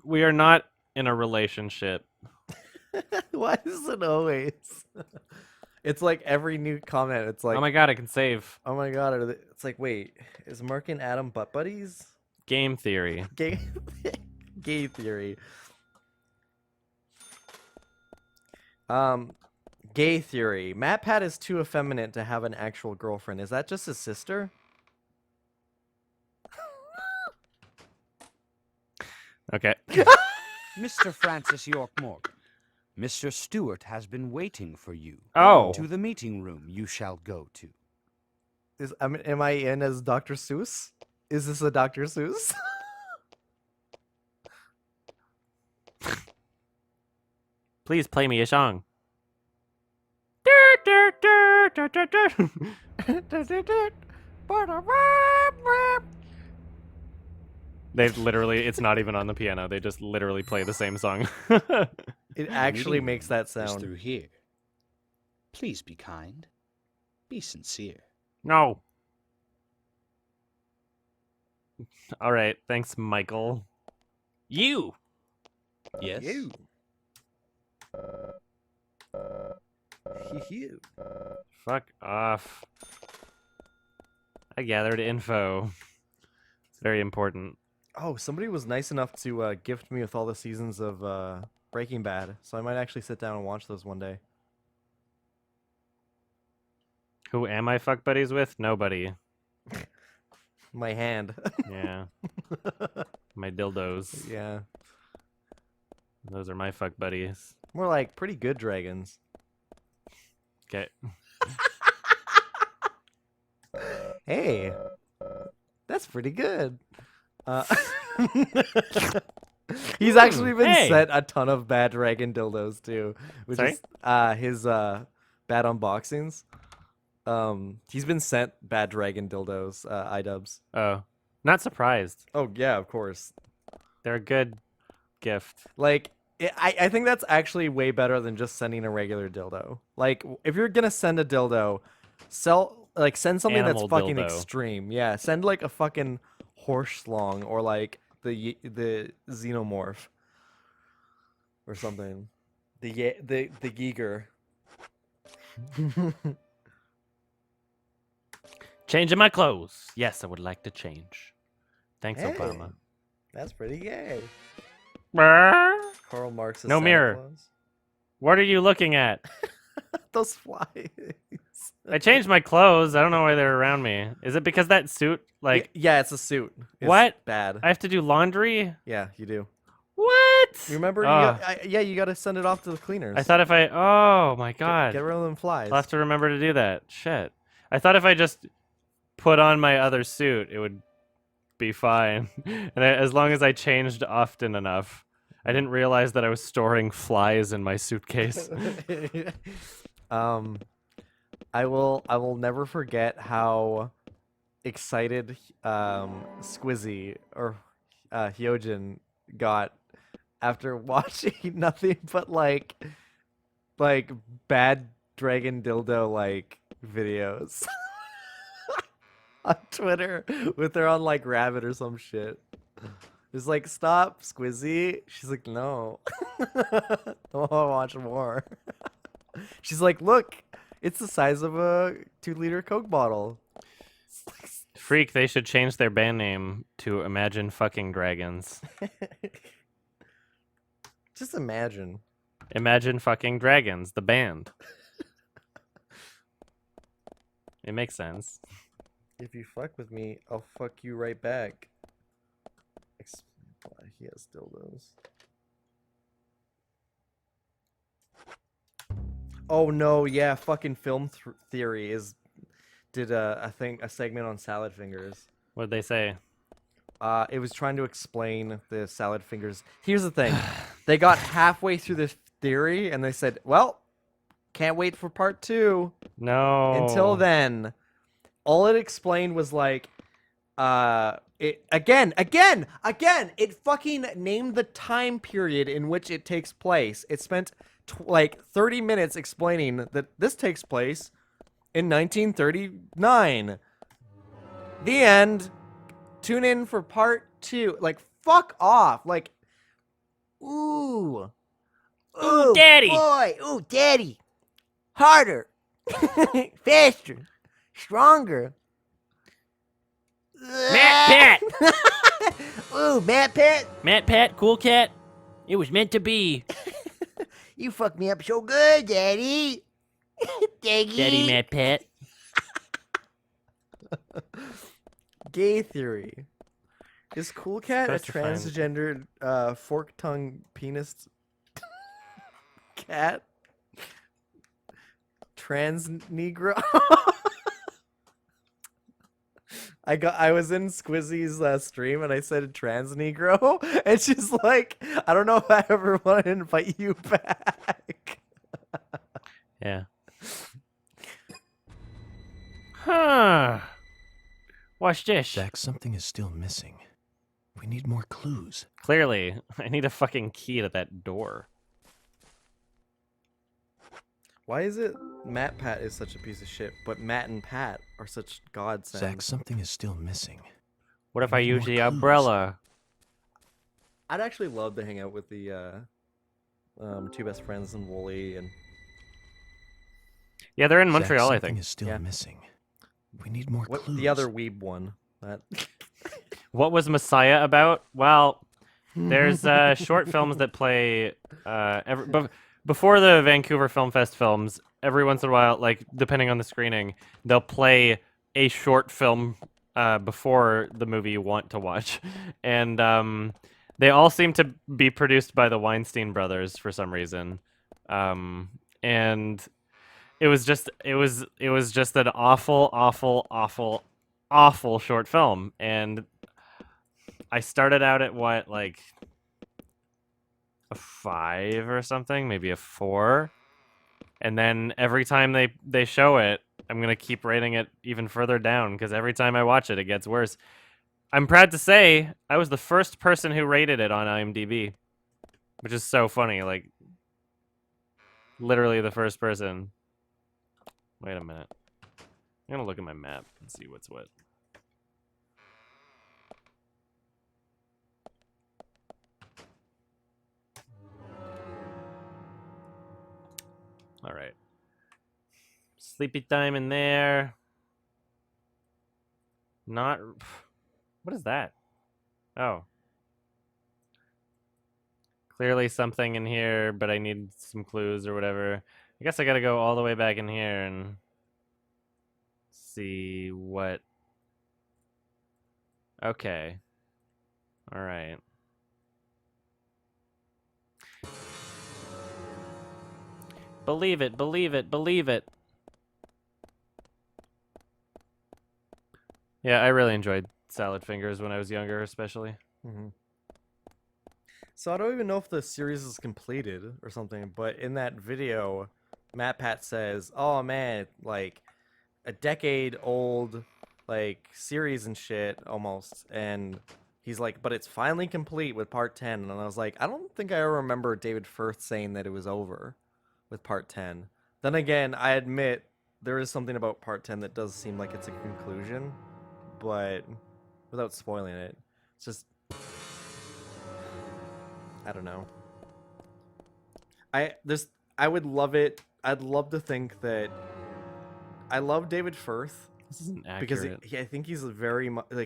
We are not in a relationship. Why is it always? It's like every new comment. It's like, Oh my god, I can save. oh my god. It's like, wait, is Mark and Adam butt buddies? Game theory. Gay, gay theory. Um, Gay theory. MatPat is too effeminate to have an actual girlfriend. Is that just his sister? Okay. Mr. Francis York Morgan, Mr. Stewart has been waiting for you. Oh. To the meeting room you shall go to. Am I in as Dr. Seuss? Is this a Dr. Seuss? Please play me a song. They've literally, it's not even on the piano. They just literally play the same song. It actually makes that Is sound. through here. Please be kind. Be sincere. No. All right. Thanks, Michael. You. Yes. You. You. Fuck off. I gathered info. It's very important. Oh, somebody was nice enough to gift me with all the seasons of Breaking Bad, so I might actually sit down and watch those one day. Who am I fuck buddies with? Nobody. My hand. Yeah. My dildos. Yeah. Those are my fuck buddies. More like pretty good dragons. Okay. Hey. That's pretty good. He's actually been Hey. sent a ton of bad dragon dildos too, which Sorry? is his bad unboxings. He's been sent bad dragon dildos, iDubbbz. Oh. Not surprised. Oh yeah, of course. They're a good gift. Like I think that's actually way better than just sending a regular dildo. Like if you're gonna send a dildo, send something Animal that's fucking dildo. extreme. Yeah, send like a fucking horse slong or like the xenomorph or something. The Giger. Changing my clothes. Yes, I would like to change. Thanks, Hey. Obama. That's pretty gay. Brr. Karl Marx. No mirror. What are you looking at? Those flies. I changed my clothes. I don't know why they're around me. Is it because that suit, like, yeah, it's a suit. It's What? bad. I have to do laundry? Yeah, you do. What? You remember? Ugh. You got to send it off to the cleaners. I thought if I, oh my god. Get rid of them flies. I'll have to remember to do that. Shit. I thought if I just put on my other suit, it would be fine. And as long as I changed often enough. I didn't realize that I was storing flies in my suitcase. I will never forget how excited Squizzy or Hyojin got after watching nothing but like bad dragon dildo like videos on Twitter with her on like Rabbit or some shit. It's like, stop, Squizzy. She's like, no. I want to watch more. She's like, look, it's the size of a 2-liter Coke bottle. Freak, they should change their band name to Imagine Fucking Dragons. Just imagine. Imagine Fucking Dragons, the band. It makes sense. If you fuck with me, I'll fuck you right back. He has dildos. Oh no, yeah, fucking film theory did a segment on salad fingers. What'd they say? It was trying to explain the salad fingers. Here's the thing. They got halfway through the theory and they said, well, can't wait for part 2. No. Until then, all it explained was like, it fucking named the time period in which it takes place. It spent like 30 minutes explaining that this takes place in 1939. The end. Tune in for part 2. Like, fuck off. Like, Ooh. Ooh, Daddy. Boy. Ooh, Daddy. Harder. Faster. Stronger. Matt Pat. Ooh, Matt Pat. Matt Pat, cool cat. It was meant to be. You fucked me up so good, Daddy. Daddy Matt Pat. Gay theory. Is Cool Cat a Supposed to find- transgendered, fork-tongued penis cat? Trans Negro? I was in Squizzy's stream and I said trans Negro, and she's like, I don't know if I ever want to invite you back. Yeah. Huh. Watch this. Zach, something is still missing. We need more clues. Clearly, I need a fucking key to that door. Why is it Matt Pat is such a piece of shit, but Matt and Pat are such godsends? Zach, something is still missing. What if We I need use more the clues. umbrella? I'd actually love to hang out with the two best friends and Wooly and Yeah, they're in Zach, Montreal, I something think. is still Yeah. missing. We need more what clues. the other weeb one. That What was Messiah about? Well, there's short films that play before the Vancouver Film Fest films. Every once in a while, like depending on the screening, they'll play a short film before the movie you want to watch, and they all seem to be produced by the Weinstein brothers for some reason, and it was just an awful short film, and I started out at what, like a 5 or something, maybe a 4, and then every time they show it, I'm gonna keep rating it even further down because every time I watch it, it gets worse. I'm proud to say I was the first person who rated it on IMDb, which is so funny. Like, literally the first person. Wait a minute. I'm gonna look at my map and see what's what. All right. Sleepy time in there. Not. What is that? Oh. Clearly something in here, but I need some clues or whatever. I guess I gotta go all the way back in here and see what. Okay. All right. Believe it, believe it, believe it. Yeah, I really enjoyed Salad Fingers when I was younger, especially. So I don't even know if the series is completed or something, but in that video, Matt Pat says, "Oh man, like a decade old like series and shit almost," and he's like, "But it's finally complete with part 10." And I was like, I don't think I ever remember David Firth saying that it was over with part 10. Then again, I admit there is something about part 10 that does seem like it's a conclusion, but without spoiling it, it's just, I don't know. I would love it. I'd love to think that I love David Firth This isn't because accurate. I think he's a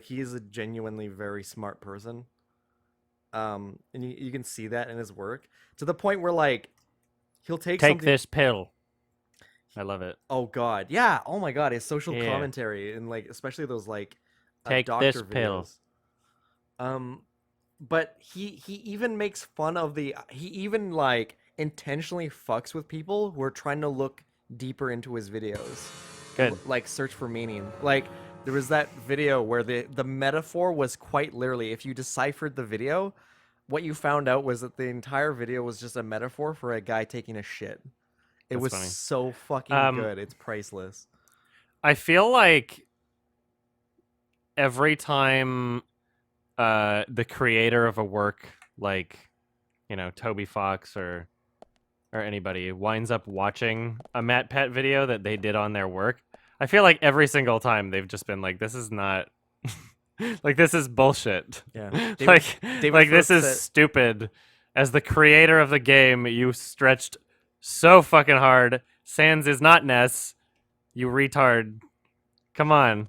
he is a genuinely very smart person. And you can see that in his work to the point where like he'll take Take something. this pill. I love it. Oh God, yeah. Oh my God, his social Yeah. commentary and like especially those like Take doctor this pill. videos. But he even makes fun of he even like intentionally fucks with people who are trying to look deeper into his videos. Good. Like search for meaning. Like there was that video where the metaphor was quite literally, if you deciphered the video, what you found out was that the entire video was just a metaphor for a guy taking a shit. It That's was funny. so fucking Um, good. It's priceless. I feel like every time the creator of a work, like, you know, Toby Fox or anybody winds up watching a Matt Pat video that they did on their work, I feel like every single time they've just been like, this is not like, this is bullshit. Yeah. Like David this Firth is said- stupid. As the creator of the game, you stretched so fucking hard. Sans is not Ness. You retard. Come on.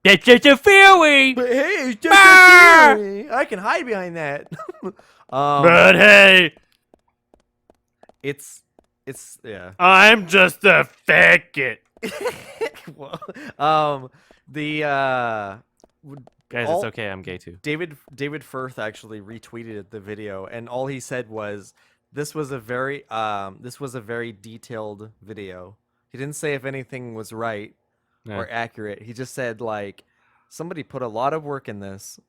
That's just a theory. But hey, it's just Ah! a theory. I can hide behind that. But hey, it's yeah. I'm just a faggot. Well, the Guys, all- it's okay. I'm gay too. David Firth actually retweeted the video, and all he said was, "This was a very detailed video." He didn't say if anything was right Yeah. or accurate. He just said like, somebody put a lot of work in this.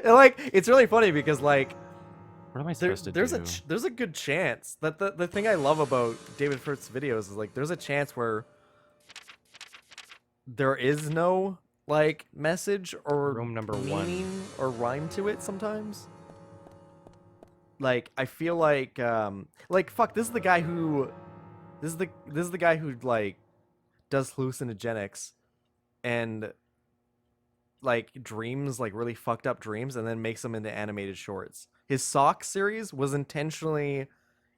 And, like, it's really funny because like What am I supposed to there's do? there's a good chance that the thing I love about David Firth's videos is like there's a chance where there is no like message or Room number meaning 1. or rhyme to it sometimes. Like I feel like fuck, this is the guy who like does hallucinogenics and like dreams, like really fucked up dreams, and then makes them into animated shorts. His Sock series was intentionally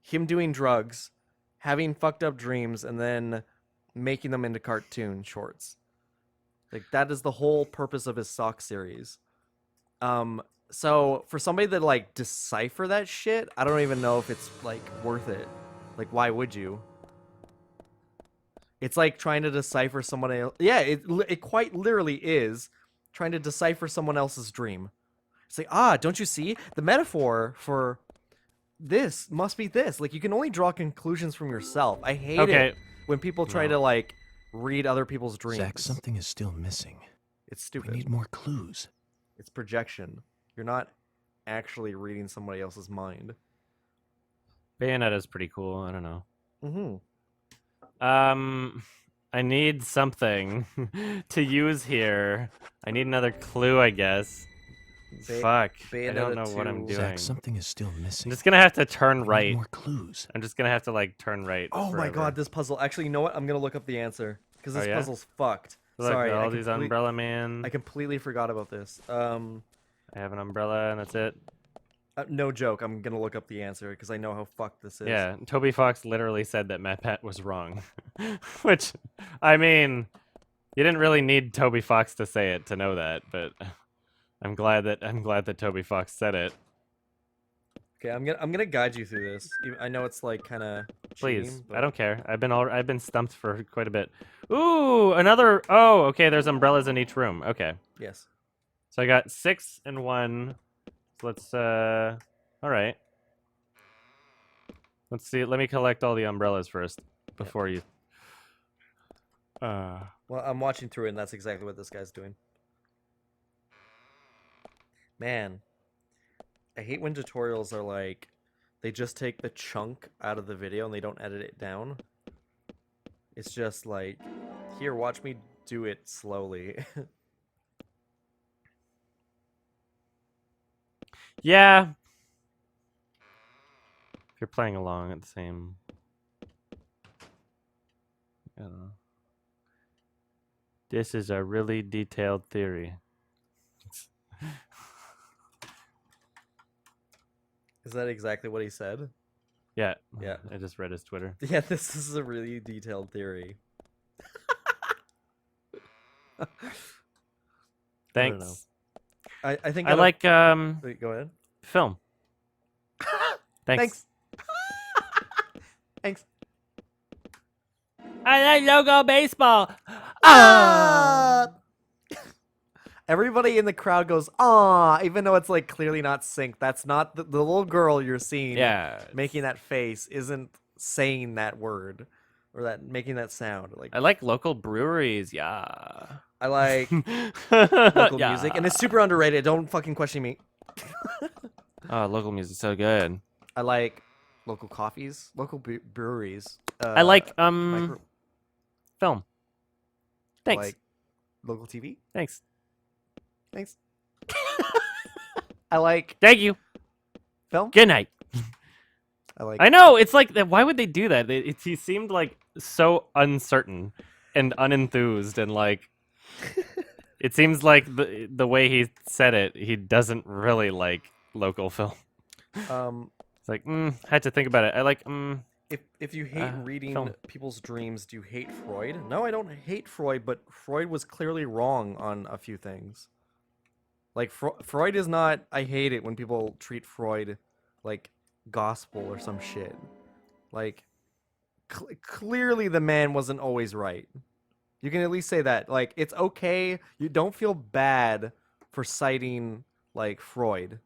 him doing drugs, having fucked up dreams, and then making them into cartoon shorts. Like that is the whole purpose of his Sock series. So for somebody to like decipher that shit, I don't even know if it's like worth it. Like why would you? It's like trying to decipher someone else. Yeah, it quite literally is trying to decipher someone else's dream. It's like, don't you see? The metaphor for this must be this. Like, you can only draw conclusions from yourself. I hate Okay. it when people try No. to, like, read other people's dreams. Zach, something is still missing. It's We stupid. need more clues. It's projection. You're not actually reading somebody else's mind. Bayonetta's pretty cool. I don't know. Mm-hmm. I need something to use here. I need another clue, I guess. Fuck. I don't know what I'm Bayonetta 2. doing. Zach, something is still I'm missing. just gonna have to turn We need right. more clues. I'm just gonna have to like turn right. Oh my forever. god, this puzzle. Actually, you know what? I'm gonna look up the answer. Because this Oh, yeah? puzzle's fucked. Look, Sorry, all I these complete- umbrella man. I completely forgot about this. I have an umbrella and that's it. No joke. I'm gonna look up the answer because I know how fucked this is. Yeah, Toby Fox literally said that Matt Pat was wrong. Which, I mean, you didn't really need Toby Fox to say it to know that, but I'm glad that Toby Fox said it. Okay, I'm gonna guide you through this. I know it's like kind of. Please, I don't care. I've been stumped for quite a bit. Ooh, another. Oh, okay. There's umbrellas in each room. Okay, Yes. so I got 6 and 1. So let's. All right. Let's see. Let me collect all the umbrellas first before you. Well, I'm watching through it, and that's exactly what this guy's doing. Man, I hate when tutorials are like, they just take the chunk out of the video and they don't edit it down. It's just like, here, watch me do it slowly. Yeah. If you're playing along at the same. I don't know. This is a really detailed theory. Is that exactly what he said? Yeah. Yeah. I just read his Twitter. Yeah, this is a really detailed theory. I don't know. Thanks. I think I like Wait, go ahead. film. Thanks. Thanks. I like logo baseball. Ah! Everybody in the crowd goes, "Ah!" Even though it's like clearly not synced. That's not the little girl you're seeing. Yeah. Making that face isn't saying that word or that making that sound. Like I like local breweries. Yeah. I like local Yeah. music, and it's super underrated. Don't fucking question me. Oh, local music's so good. I like local coffees, local breweries. I like micro- film. Thanks. like local TV. Thanks. Thanks. I like Thank you. film. Good night. I like. I know it's like that. Why would they do that? He seemed like so uncertain and unenthused and like It seems like the way he said it, he doesn't really like local film. It's like, had to think about it. I like, If you hate reading film. people's dreams, do you hate Freud? No, I don't hate Freud, but Freud was clearly wrong on a few things. Like Freud is not. I hate it when people treat Freud like gospel or some shit. Like clearly the man wasn't always right. You can at least say that. Like it's okay. You don't feel bad for citing like Freud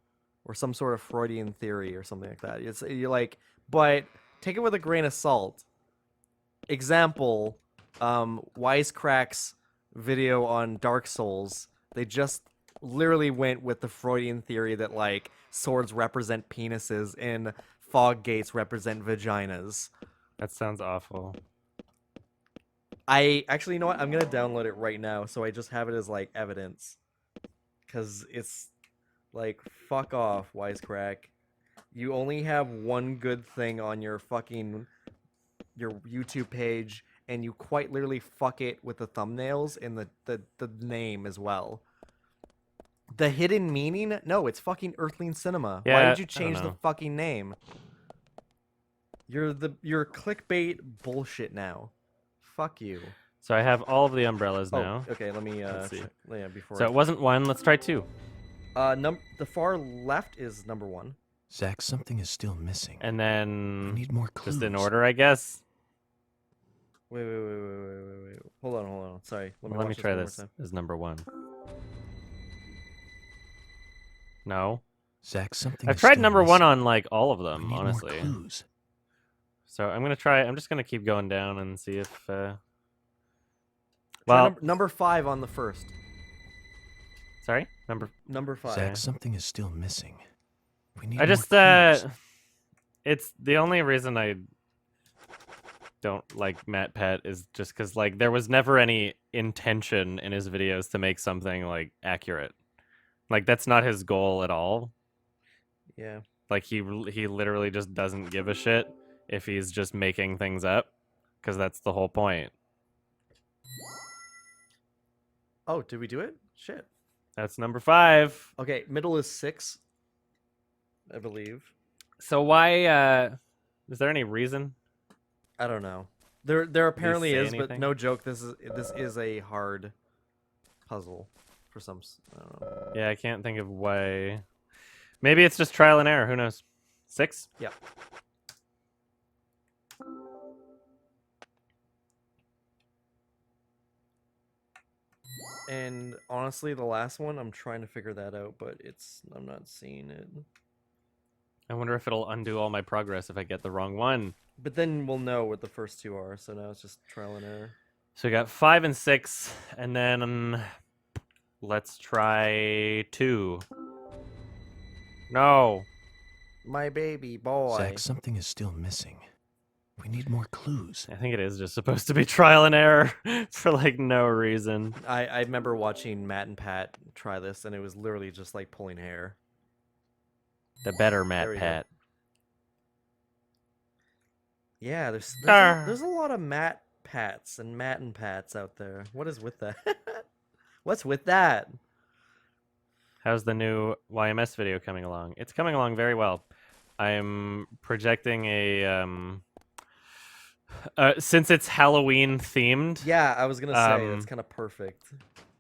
or some sort of Freudian theory or something like that. You're like, but take it with a grain of salt. Example, Wisecrack's video on Dark Souls. They just literally went with the Freudian theory that like swords represent penises and fog gates represent vaginas. that sounds awful. I actually, you know what? I'm gonna download it right now, so I just have it as like evidence. Cause it's like fuck off, Wisecrack. You only have one good thing on your YouTube page, and you quite literally fuck it with the thumbnails and the name as well. The hidden meaning? No, it's fucking Earthling Cinema. Why Yeah, did you I don't change the know. fucking name? You're clickbait bullshit now. Fuck you. So I have all of the umbrellas now. Oh, okay. Let me Let's see. check. Yeah, before. So it wasn't 1. Let's try 2. The far left is number 1. Zach, something is still missing. And We then need more clues. just in order, I guess. Wait. Hold on. Sorry. Let me watch try one more this time. as number 1. No. Zach, something I've is tried still number 1 missing. on like all of We them, need honestly. more clues. So I'm gonna try. I'm just gonna keep going down and see if. Try Well, number 5 on the first. sorry, number. Number 5. Zach, something is still missing. We need I more just clues. it's the only reason I don't like Matt Pett is just because like there was never any intention in his videos to make something like accurate. Like that's not his goal at all. Yeah. Like he literally just doesn't give a shit if he's just making things up, because that's the whole point. Oh, did we do it? Shit. That's number 5. Okay, middle is 6, I believe. So why? Is there any reason? I don't know. There apparently say is, but anything? no joke. This is a hard puzzle for some. I don't know. Yeah, I can't think of why. Maybe it's just trial and error. Who knows? 6? Yeah. And honestly, the last one, I'm trying to figure that out, but I'm not seeing it. I wonder if it'll undo all my progress if I get the wrong one. But then we'll know what the first 2 are, so now it's just trial and error. So we got 5 and 6, and then let's try 2. No. My baby boy. Zach, something is still missing. We need more clues. I think it is just supposed to be trial and error for like no reason. I remember watching Matt and Pat try this, and it was literally just like pulling hair. The better There Matt we go. Pat. Yeah, there's Arr. there's a lot of Matt Pats and Matt and Pats out there. What is with that? What's with that? How's the new YMS video coming along? It's coming along very well. I'm projecting a since it's Halloween themed. Yeah, I was gonna say that's Um, kind of perfect.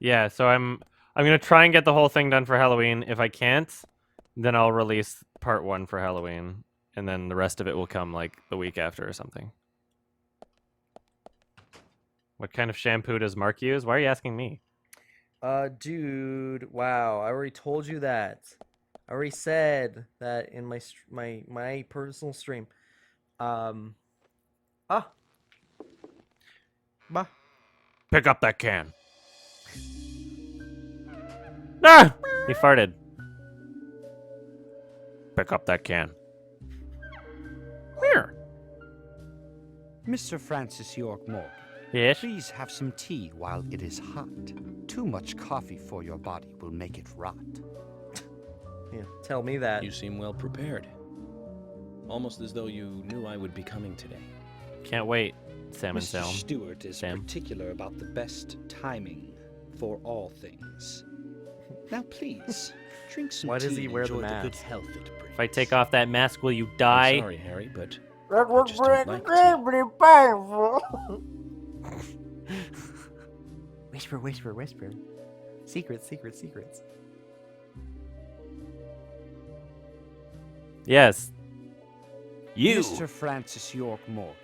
Yeah, so I'm gonna try and get the whole thing done for Halloween. If I can't, then I'll release part 1 for Halloween, and then the rest of it will come like the week after or something. What kind of shampoo does Mark use? Why are you asking me? Dude, wow, I already told you that. I already said that in my personal stream. Bah. Pick up that can. Ah! He farted. Pick up that can. Here. Mr. Francis York Morgan, Yes. please have some tea while it is hot. Too much coffee for your body will make it rot. Yeah, tell me that. You seem well prepared. Almost as though you knew I would be coming today. Can't wait. Salmon Mr. Salm. Stewart is Sam. particular about the best timing for all things. Now, please, drink some Why tea does he and wear the enjoy the good mask? health it brings. If I take off that mask, will you I'm die? sorry, Harry, but That I was just don't like tea. painful. Whisper, whisper, whisper. Secrets, secrets, secrets. Yes. You. Mr. Francis York Morgan,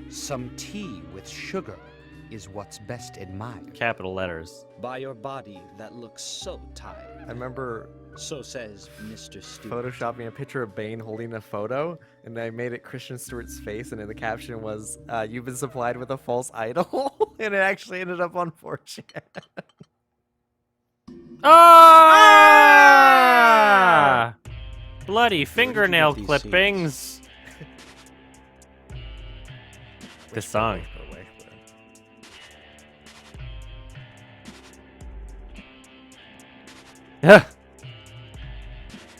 some tea with sugar is what's best admired. Capital letters. By your body that looks so tired. I remember So says Mr. Stewart. photoshopping a picture of Bane holding a photo, and I made it Christian Stewart's face, and in the caption was, "You've been supplied with a false idol," and it actually ended up on 4chan. Ah! Bloody fingernail these clippings. This song.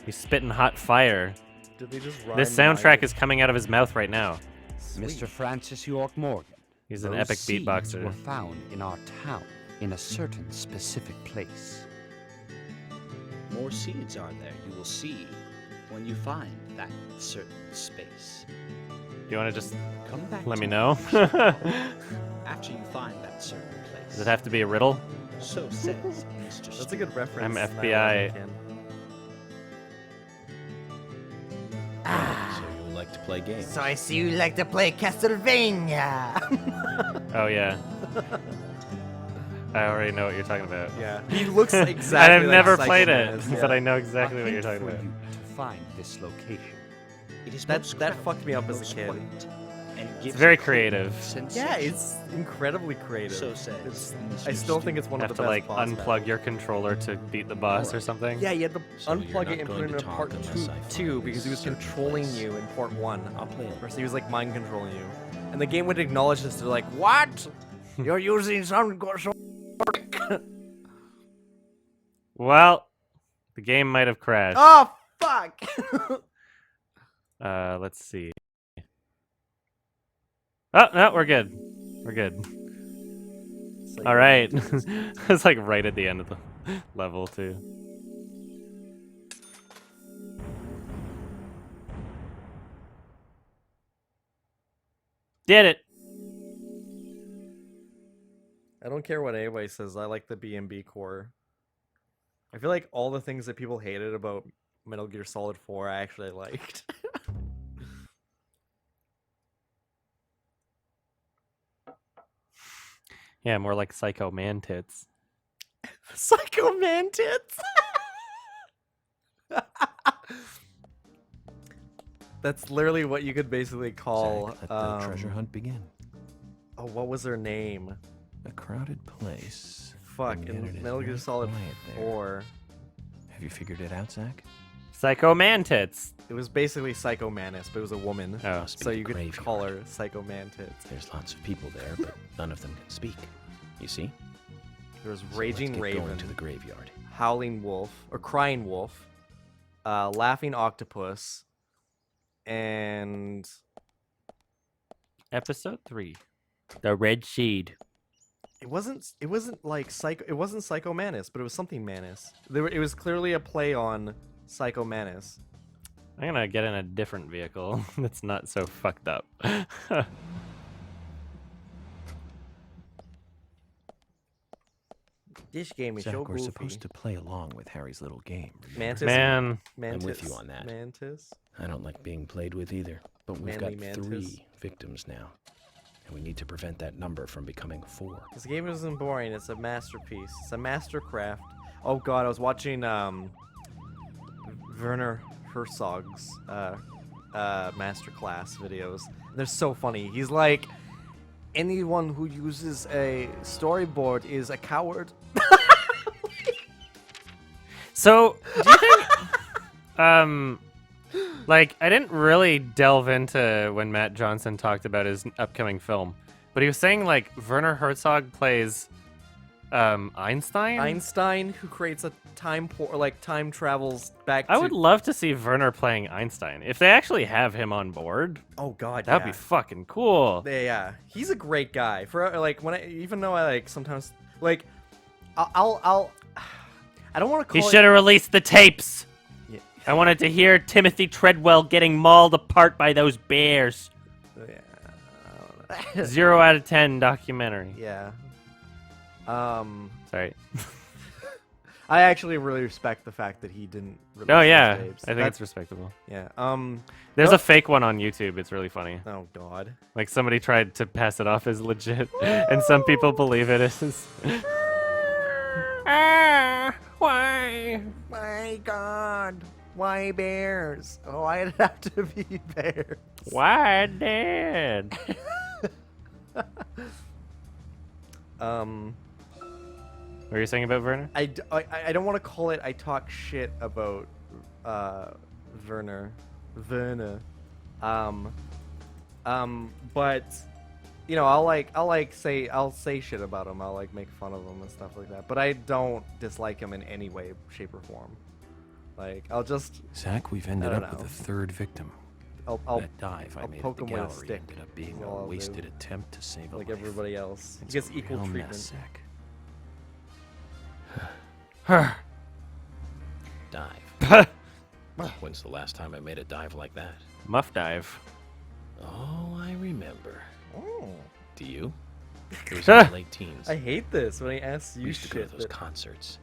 He's spitting hot fire. Did they just rhyme This soundtrack mine? is coming out of his mouth right now. Mr. Francis York Morgan. He's an those epic seeds beatboxer. were found in our town in a certain specific place. More seeds are there, you will see, when you find that certain space. Do you want to just Come back let to me know? after you find that certain place. Does it have to be a riddle? So says Mr. Stewart. That's a good reference. I'm now FBI. I can. So you like to play games. So I see you like to play Castlevania. Oh yeah. I already know what you're talking about. Yeah, he looks And exactly. I've like never Psycho played Menace, it, but yeah. I know exactly A what you're hint talking for about. you to find this location. It is That- most that crowded, fucked me up as a most kid. quaint, and It's gives very a cool creative. sensation. Yeah, it's incredibly creative. So says It's, Mr. I still think it's one Have of to the like best boss unplug battles. your controller to beat the boss or Alright. something. Yeah, you had to So you're unplug not it and put going it to into talk part unless I two find because he was this certain controlling place. you in part 1. I'll play it. Or so he was like mind controlling you. And the game would acknowledge this. They're like, "What? You're using some sort." Well, the game might have crashed. Oh fuck! Let's see. Oh no, we're good. We're good. All right. It's like right at the end of the level too. Did it. I don't care what anybody says. I like the B&B core. I feel like all the things that people hated about Metal Gear Solid 4, I actually liked. Yeah, more like Psycho Man tits. Psycho Man tits. That's literally what you could basically call. Zack, let the treasure hunt begin. Oh, what was her name? A crowded place. Fuck, and yet it in is Metal Gear very Solid quiet there. 4, Have you figured it out, Zach? Psycho Man tits. it was basically Psycho Manus, but it was a woman. Oh. Must be So the you could graveyard. call her Psycho Man tits. There's lots of people there, but none of them can speak. You see? There was So let's Raging get Raven, going to the graveyard. Howling Wolf, or Crying Wolf, Laughing Octopus, and Episode 3. The Red Seed. it wasn't like Psycho. It wasn't Psycho Manus, but it was something Manus. It was clearly a play on Psycho Manus. I'm gonna get in a different vehicle that's not so fucked up. This game is so Zach, we're goofy. supposed to play along with Harry's little game. remember? Mantis. Man, Mantis. with you on that. Mantis. I don't like being played with either, but we've Manly got mantis. 3 victims now. And we need to prevent that number from becoming 4. This game isn't boring. It's a masterpiece. It's a mastercraft. Oh god, I was watching Werner Herzog's masterclass videos. They're so funny. He's like, anyone who uses a storyboard is a coward. so do you think like I didn't really delve into when Matt Johnson talked about his upcoming film, but he was saying like Werner Herzog plays Einstein. Einstein, who creates a time time travels back. I would love to see Werner playing Einstein. If they actually have him on board, Oh god, that'd yeah. be fucking cool. Yeah, he's a great guy. For like even though I like sometimes like I don't want to He call should have released the tapes. Yeah. I wanted to hear Timothy Treadwell getting mauled apart by those bears. Yeah. 0 out of 10 documentary. Yeah. Sorry. I actually really respect the fact that he didn't release Oh those yeah, tapes. I think it's respectable. Yeah. There's no- a fake one on YouTube. It's really funny. Oh god. Like somebody tried to pass it off as legit, and some people believe it is. Why? My god. Why bears? Oh, I'd have to be bears. Why dead? What were you saying about Werner? I don't want to call it I talk shit about Werner. But you know, I'll say shit about him. I'll like make fun of him and stuff like that. But I don't dislike him in any way, shape, or form. Like I'll just Zach, we've ended don't up with know. a third victim. I'll That dive I I'll made poke at the him with a gallery stick. ended up being That's a all I'll do. wasted attempt to save a like life. everybody else. He It's gets a equal real treatment. mess, Zach. Dive. When's the last time I made a dive like that? Muff dive. Oh, I remember. Oh. Do you? It was in the late teens. I hate this when he asks We you used to go to shit. those concerts.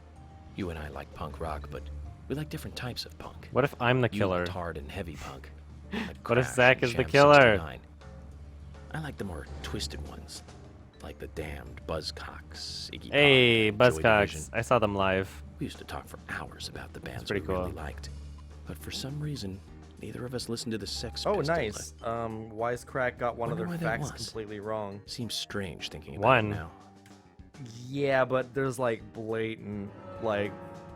You and I like punk rock, but we like different types of punk. What if I'm the You killer? liked hard and heavy punk. Like What if Crash Zach and is the Sham killer? 69. I like the more twisted ones, like the Damned, Buzzcocks, Iggy Pop, Hey, and Joy Division. Buzzcocks. I saw them live. We used to talk for hours about the bands we pretty cool. really liked, but for some reason, neither of us listened to the Sex Oh, Pistols. nice. Wisecrack got one of Wonder their why that facts was. completely wrong. Seems strange thinking about One. it now. Yeah, but there's like blatant, like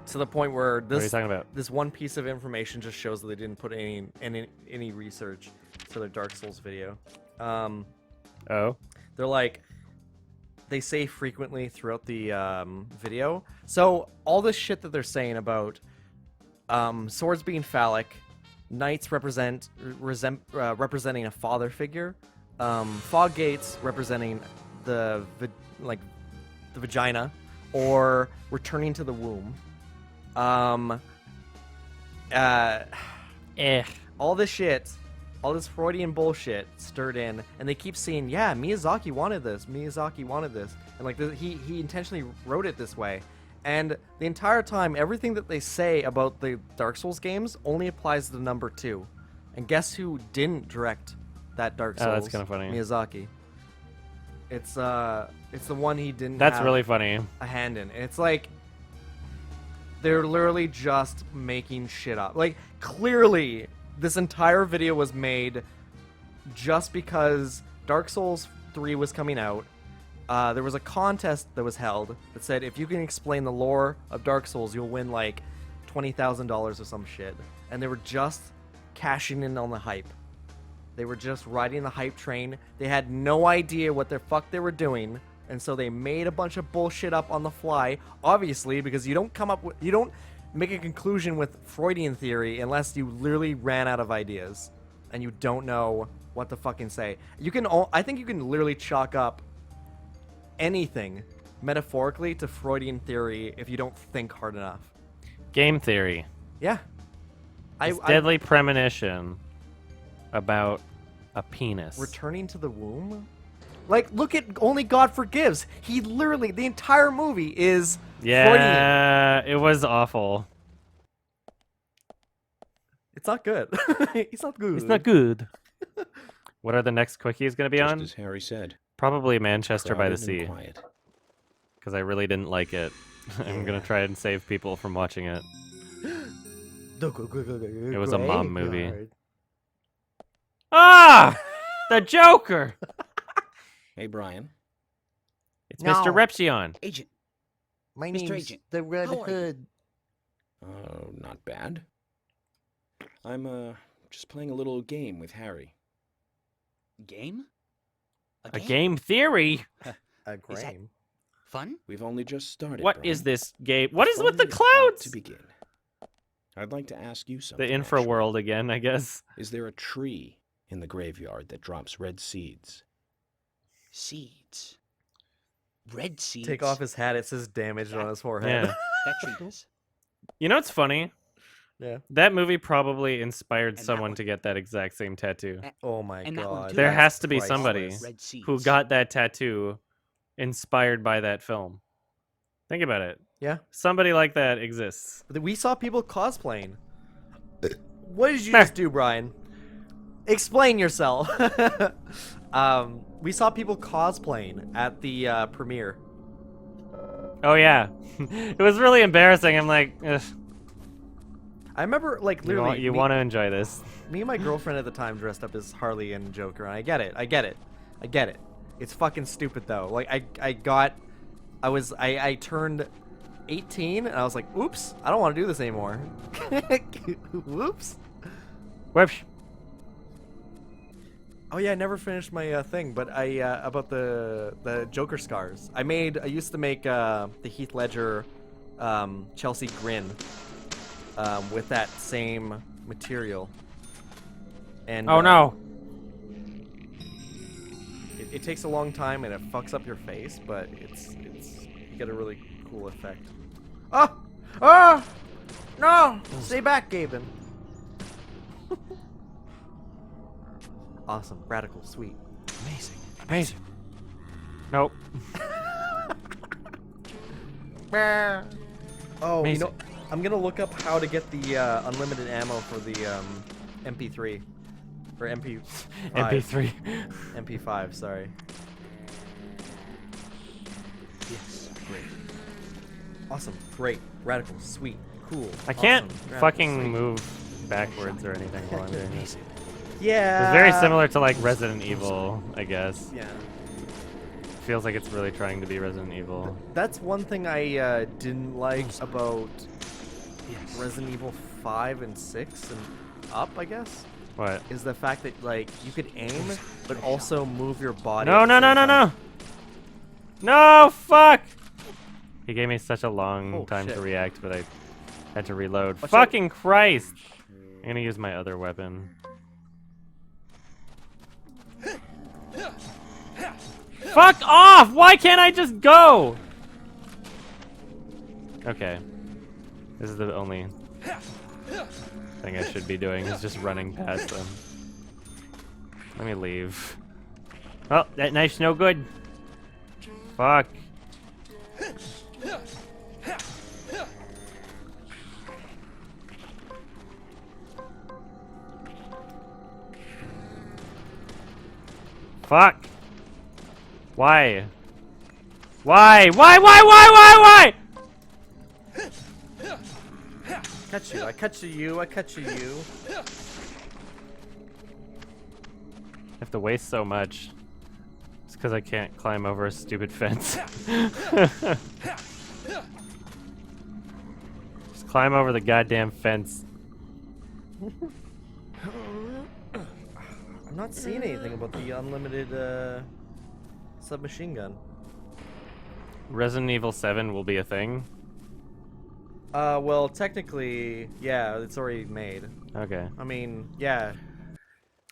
to the point where What are you this talking about? this one piece of information just shows that they didn't put any research for their Dark Souls video. Oh. They're like they say frequently throughout the video. So all this shit that they're saying about swords being phallic, knights representing a father figure, fog gates representing the vagina, or returning to the womb. All this shit, all this Freudian bullshit stirred in, and they keep saying, yeah, Miyazaki wanted this, and like he intentionally wrote it this way. And the entire time, everything that they say about the Dark Souls games only applies to number 2. And guess who didn't direct that Dark Souls? Oh, that's kinda funny. Miyazaki. It's the one he didn't. That's have really funny. a hand in. And it's like they're literally just making shit up. Like clearly, this entire video was made just because Dark Souls 3 was coming out. There was a contest that was held that said if you can explain the lore of Dark Souls, you'll win like $20,000 or some shit. And they were just cashing in on the hype. They were just riding the hype train. They had no idea what the fuck they were doing, and so they made a bunch of bullshit up on the fly. Obviously, because you don't make a conclusion with Freudian theory unless you literally ran out of ideas and you don't know what to fucking say. I think you can literally chalk up anything metaphorically to Freudian theory if you don't think hard enough. Game theory. Yeah. It's deadly premonition about a penis. Returning to the womb? Like, look at Only God Forgives. He literally, the entire movie is Freudian. Yeah, it was awful. It's not good. It's not good. It's not good. What are the next quickies going to be Just on? as Harry said. Probably Manchester by the crowded and Sea, quiet. because I really didn't like it. I'm going to try and save people from watching it. It was a mom movie. Ah! The Joker! Hey, Brian. It's No. Mr. Repsion. Agent, My Mr. name's Agent, the Red how are you? Hood. Oh, not bad. I'm, just playing a little game with Harry. game? A game theory? A Is that- Graham. Fun? We've only just started. What Brian. is this game? What is with the Fun is about clouds? To begin, I'd like to ask you something. The infra actually. world again, I guess. Is there a tree in the graveyard that drops red seeds? Seeds. red seeds. Take off his hat. It says damaged on his forehead. Yeah. That tree does. You know what's funny? Yeah. That movie probably inspired And that someone one. to get that exact same tattoo. Oh my And that one god. too. There that's has to be somebody priceless. Red seeds. who got that tattoo inspired by that film. Think about it. Yeah. Somebody like that exists. We saw people cosplaying. What did you Meh. just do, Brian? Explain yourself. We saw people cosplaying at the premiere. Oh yeah, it was really embarrassing. I'm like, ugh, I remember, like, literally, you want to enjoy this. me and my girlfriend at the time dressed up as Harley and Joker, and I get it. It's fucking stupid though. Like, I turned 18, and I was like, oops, I don't want to do this anymore. Whoops. Whoops. Oh yeah, I never finished my thing, but about the Joker scars. I used to make the Heath Ledger Chelsea grin with that same material. And Oh no. it takes a long time and it fucks up your face, but it's you get a really cool effect. Oh no! Stay back, Gaben. Awesome, radical, sweet. Amazing. Amazing. Nope. Oh, Amazing. you know, I'm gonna look up how to get the unlimited ammo for the MP3 or MP5. MP3. MP5, sorry. Yes, great. Awesome, great, radical, sweet, cool. I can't awesome, radical, fucking sweet. move backwards or anything while I'm doing this. Yeah. It's very similar to like Resident Evil, I guess. Yeah. Feels like it's really trying to be Resident Evil. That's one thing I didn't like about Yes. Resident Evil 5 and 6 and up, I guess, What? is the fact that like you could aim but also move your body. No, at the no, no, same no, time. no! No, fuck! He gave me such a long Oh, time shit. to react, but I had to reload. Watch out. Fucking Christ! I'm gonna use my other weapon. Fuck off! Why can't I just go? Okay. This is the only thing I should be doing, is just running past them. Let me leave. Oh, that knife's no good. Fuck. Fuck. Why? Why? Why? Catch you! I catch you! I catch you! I have to waste so much. It's because I can't climb over a stupid fence. Just climb over the goddamn fence. I'm not seeing anything about the unlimited submachine gun. Resident Evil 7 will be a thing. Well, technically, yeah, it's already made. Okay. I mean, yeah.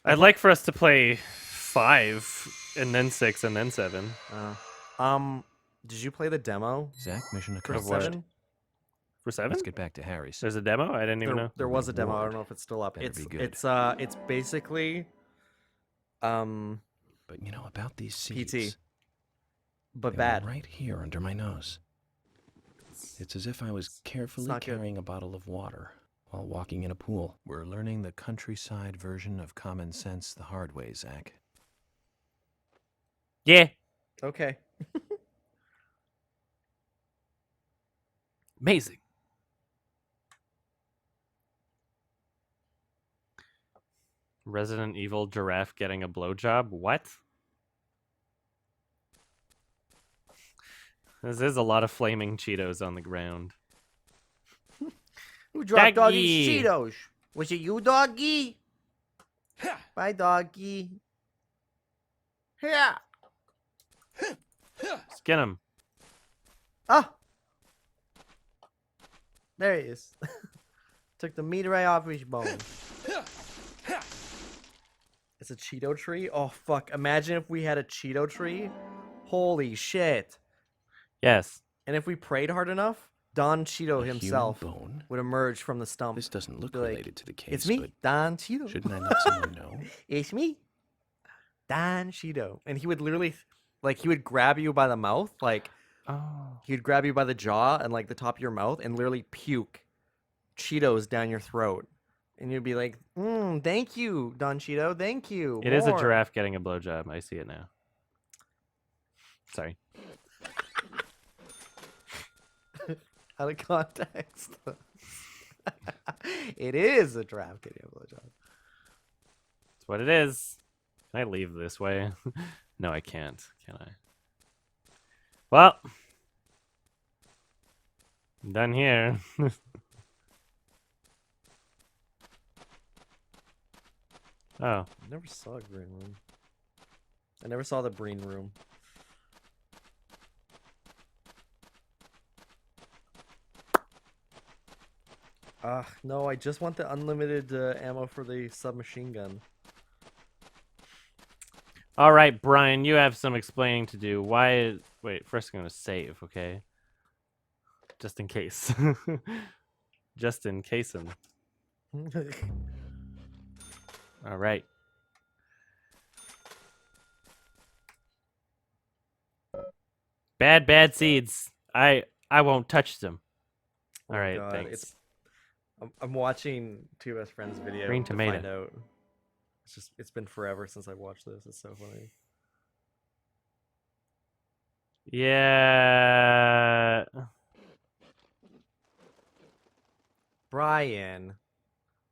I'd like for us to play 5, and then 6, and then 7. Did you play the demo Zach, mission for what? accomplished. 7? For 7? Let's get back to Harry's. There's a demo? I didn't even know. There was a demo. I Reward. don't know if it's still up. Better It's be good. it's basically But you know about these seeds. PT, but They were bad. right here under my nose. It's as if I was carefully not good. carrying a bottle of water while walking in a pool. We're learning the countryside version of common sense the hard way, Zach. Yeah. Okay. Amazing. Resident Evil giraffe getting a blowjob? What? This is a lot of flaming Cheetos on the ground. Who dropped all Doggy. these Cheetos? Was it you, doggy? Bye, doggy. Yeah. Skin him. Ah. There he is. Took the meat right off his bone. It's a Cheeto tree? Oh, fuck. Imagine if we had a Cheeto tree. Holy shit. Yes. And if we prayed hard enough, Don Cheeto A human himself bone? would emerge from the stump. This doesn't look Be like, related to the case, It's me, but Don Cheeto. shouldn't I let someone know? It's me, Don Cheeto. And he would literally, like, he would grab you by the mouth, like, Oh. he would grab you by the jaw and, like, the top of your mouth and literally puke Cheetos down your throat. And you'd be like, thank you, Don Cheeto, thank you. It is a more." giraffe getting a blowjob. I see it now. Sorry. Out of context. It is a giraffe getting a blowjob. That's what it is. Can I leave this way? No, I can't. Can I? Well, I'm done here. Oh, I never saw a green room. I never saw the green room. No, I just want the unlimited ammo for the submachine gun. all right, Brian. You have some explaining to do. Why? Wait, first I'm gonna save, okay? Just in case. Just in case. All right. Bad seeds. I won't touch them. All right, God, thanks. I'm watching Two Best Friends video Green to tomato. find out. It's been forever since I watched this. It's so funny. Yeah. Brian,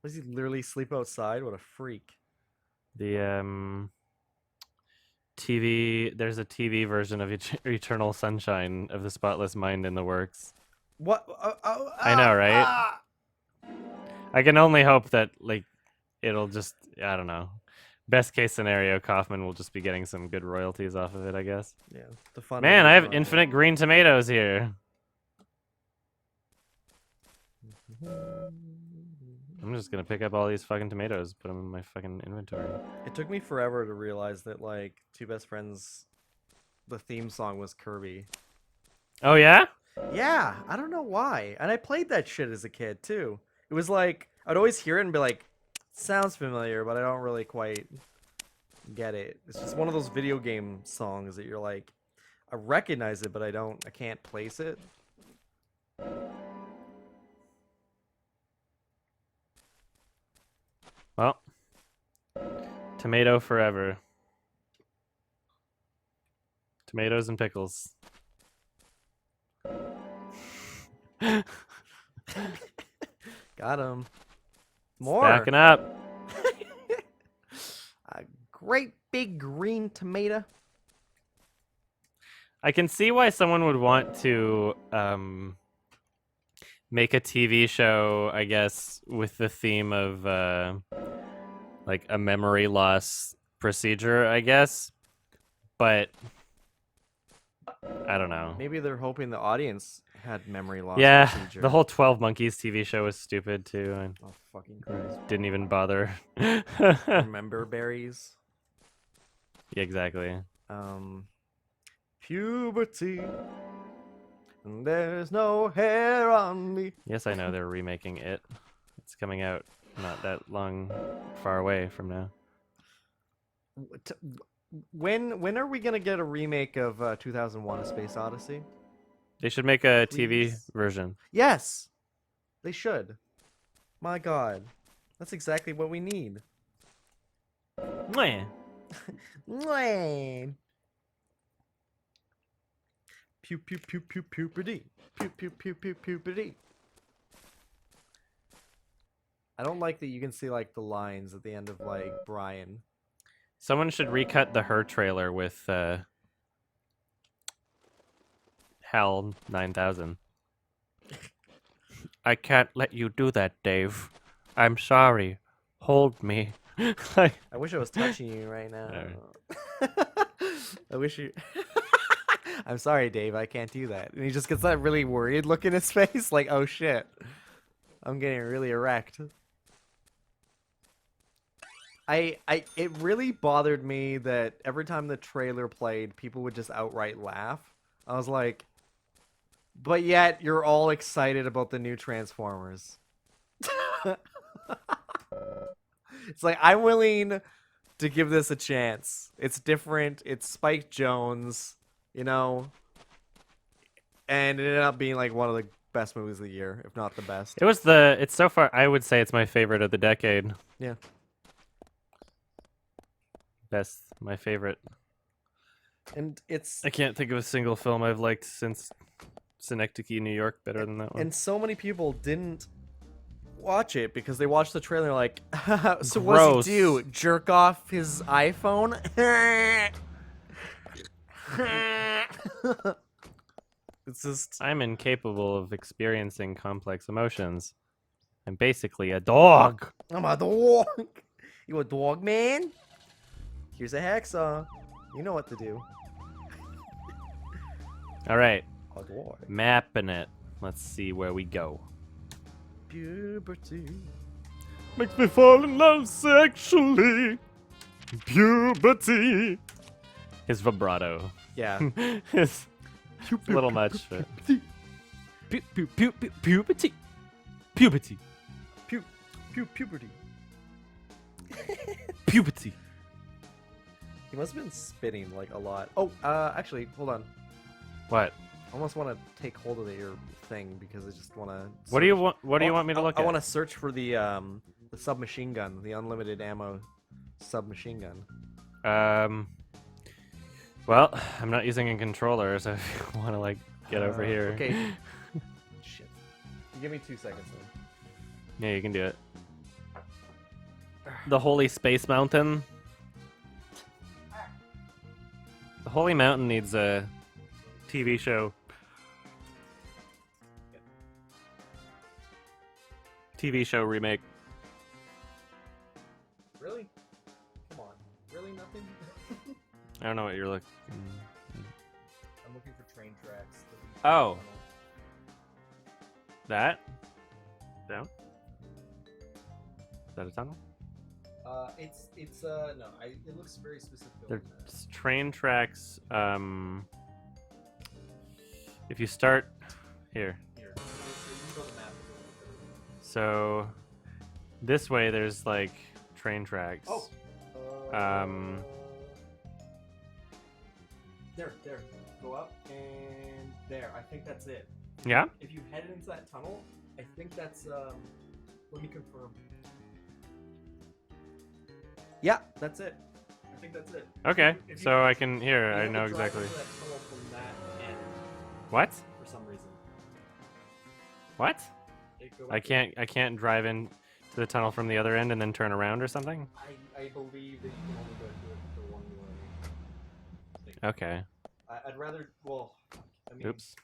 does he literally sleep outside? What a freak! The TV. There's a TV version of Eternal Sunshine of the Spotless Mind in the works. What? I know, right? I can only hope that like it'll just I don't know. Best case scenario, Kaufman will just be getting some good royalties off of it, I guess. Yeah, the fun. Man, of I have it. infinite green tomatoes here. I'm just gonna pick up all these fucking tomatoes, put them in my fucking inventory. It took me forever to realize that like Two Best Friends, the theme song was Kirby. Oh yeah? Yeah, I don't know why. And I played that shit as a kid too. It was like I'd always hear it and be like, sounds familiar, but I don't really quite get it. It's just one of those video game songs that you're like, I recognize it, but I can't place it. Well, tomato forever. Tomatoes and pickles. Got him. More. Backing up. A great big green tomato. I can see why someone would want to make a TV show, I guess, with the theme of like a memory loss procedure, I guess. But I don't know. Maybe they're hoping the audience had memory loss Yeah, procedure. the whole 12 Monkeys TV show was stupid too. I Oh, fucking Christ. didn't even bother. Remember berries? Yeah, exactly. Puberty. And there's no hair on me. Yes, I know they're remaking it. It's coming out not that long, far away from now. When are we gonna get a remake of 2001: A Space Odyssey? They should make a TV Please. version. Yes, they should. My God, that's exactly what we need. Mwah. Mwah. Pew pew pew pew puberty. Pew pew pew pew puberty. I don't like that you can see like the lines at the end of like Brian. Someone should recut the Her trailer with HAL 9000. I can't let you do that, Dave. I'm sorry. Hold me. I wish I was touching you right now. I wish you. I'm sorry, Dave. I can't do that. And he just gets that really worried look in his face, like, oh shit, I'm getting really erect. It really bothered me that every time the trailer played, people would just outright laugh. I was like, but yet you're all excited about the new Transformers. It's like, I'm willing to give this a chance. It's different. It's Spike Jonze, you know, and it ended up being like one of the best movies of the year, if not the best. It's so far, I would say it's my favorite of the decade. Yeah. My favorite. And it's I can't think of a single film I've liked since Synecdoche, New York, better than that one. and so many people didn't watch it because they watched the trailer like, so what does Gross. he do? Jerk off his iPhone? It's just I'm incapable of experiencing complex emotions. I'm basically a dog. I'm a dog. You a dog, man? Here's a hacksaw. You know what to do. All right, A dog. mapping it. Let's see where we go. Puberty. Makes me fall in love sexually. Puberty. His vibrato. Yeah. It's a little much. But... Puberty. Puberty. Puberty. Puberty. He must have been spitting like a lot. Oh, actually, hold on. What? I almost want to take hold of your thing because I just want to. What do you want? What do you want me to look I at? want to search for the submachine gun, the unlimited ammo submachine gun. Well, I'm not using a controller, so if you want to like get over here. Okay. Shit. Give me 2 seconds then. Yeah, you can do it. The Holy Space Mountain. The Holy Mountain needs a TV show. TV show remake. Really? Come on. Really nothing? I don't know what you're looking. I'm looking for train tracks. Oh. That? Down? Is that a tunnel? It's no. It looks very specific. There's train tracks. If you start here. Here. You can go to the map. So this way there's like train tracks. Oh. There. Go up and there. I think that's it. Yeah? If you head into that tunnel, I think that's let me confirm. Yeah, that's it. I think that's it. Okay. If you- So I can here, You I have know to drive exactly. into that tunnel from that end What? for some reason. What? Go I can't drive in to the tunnel from the other end and then turn around or something? I believe that you can only go through it for one way. Okay. I'd rather. Well, I mean, Oops.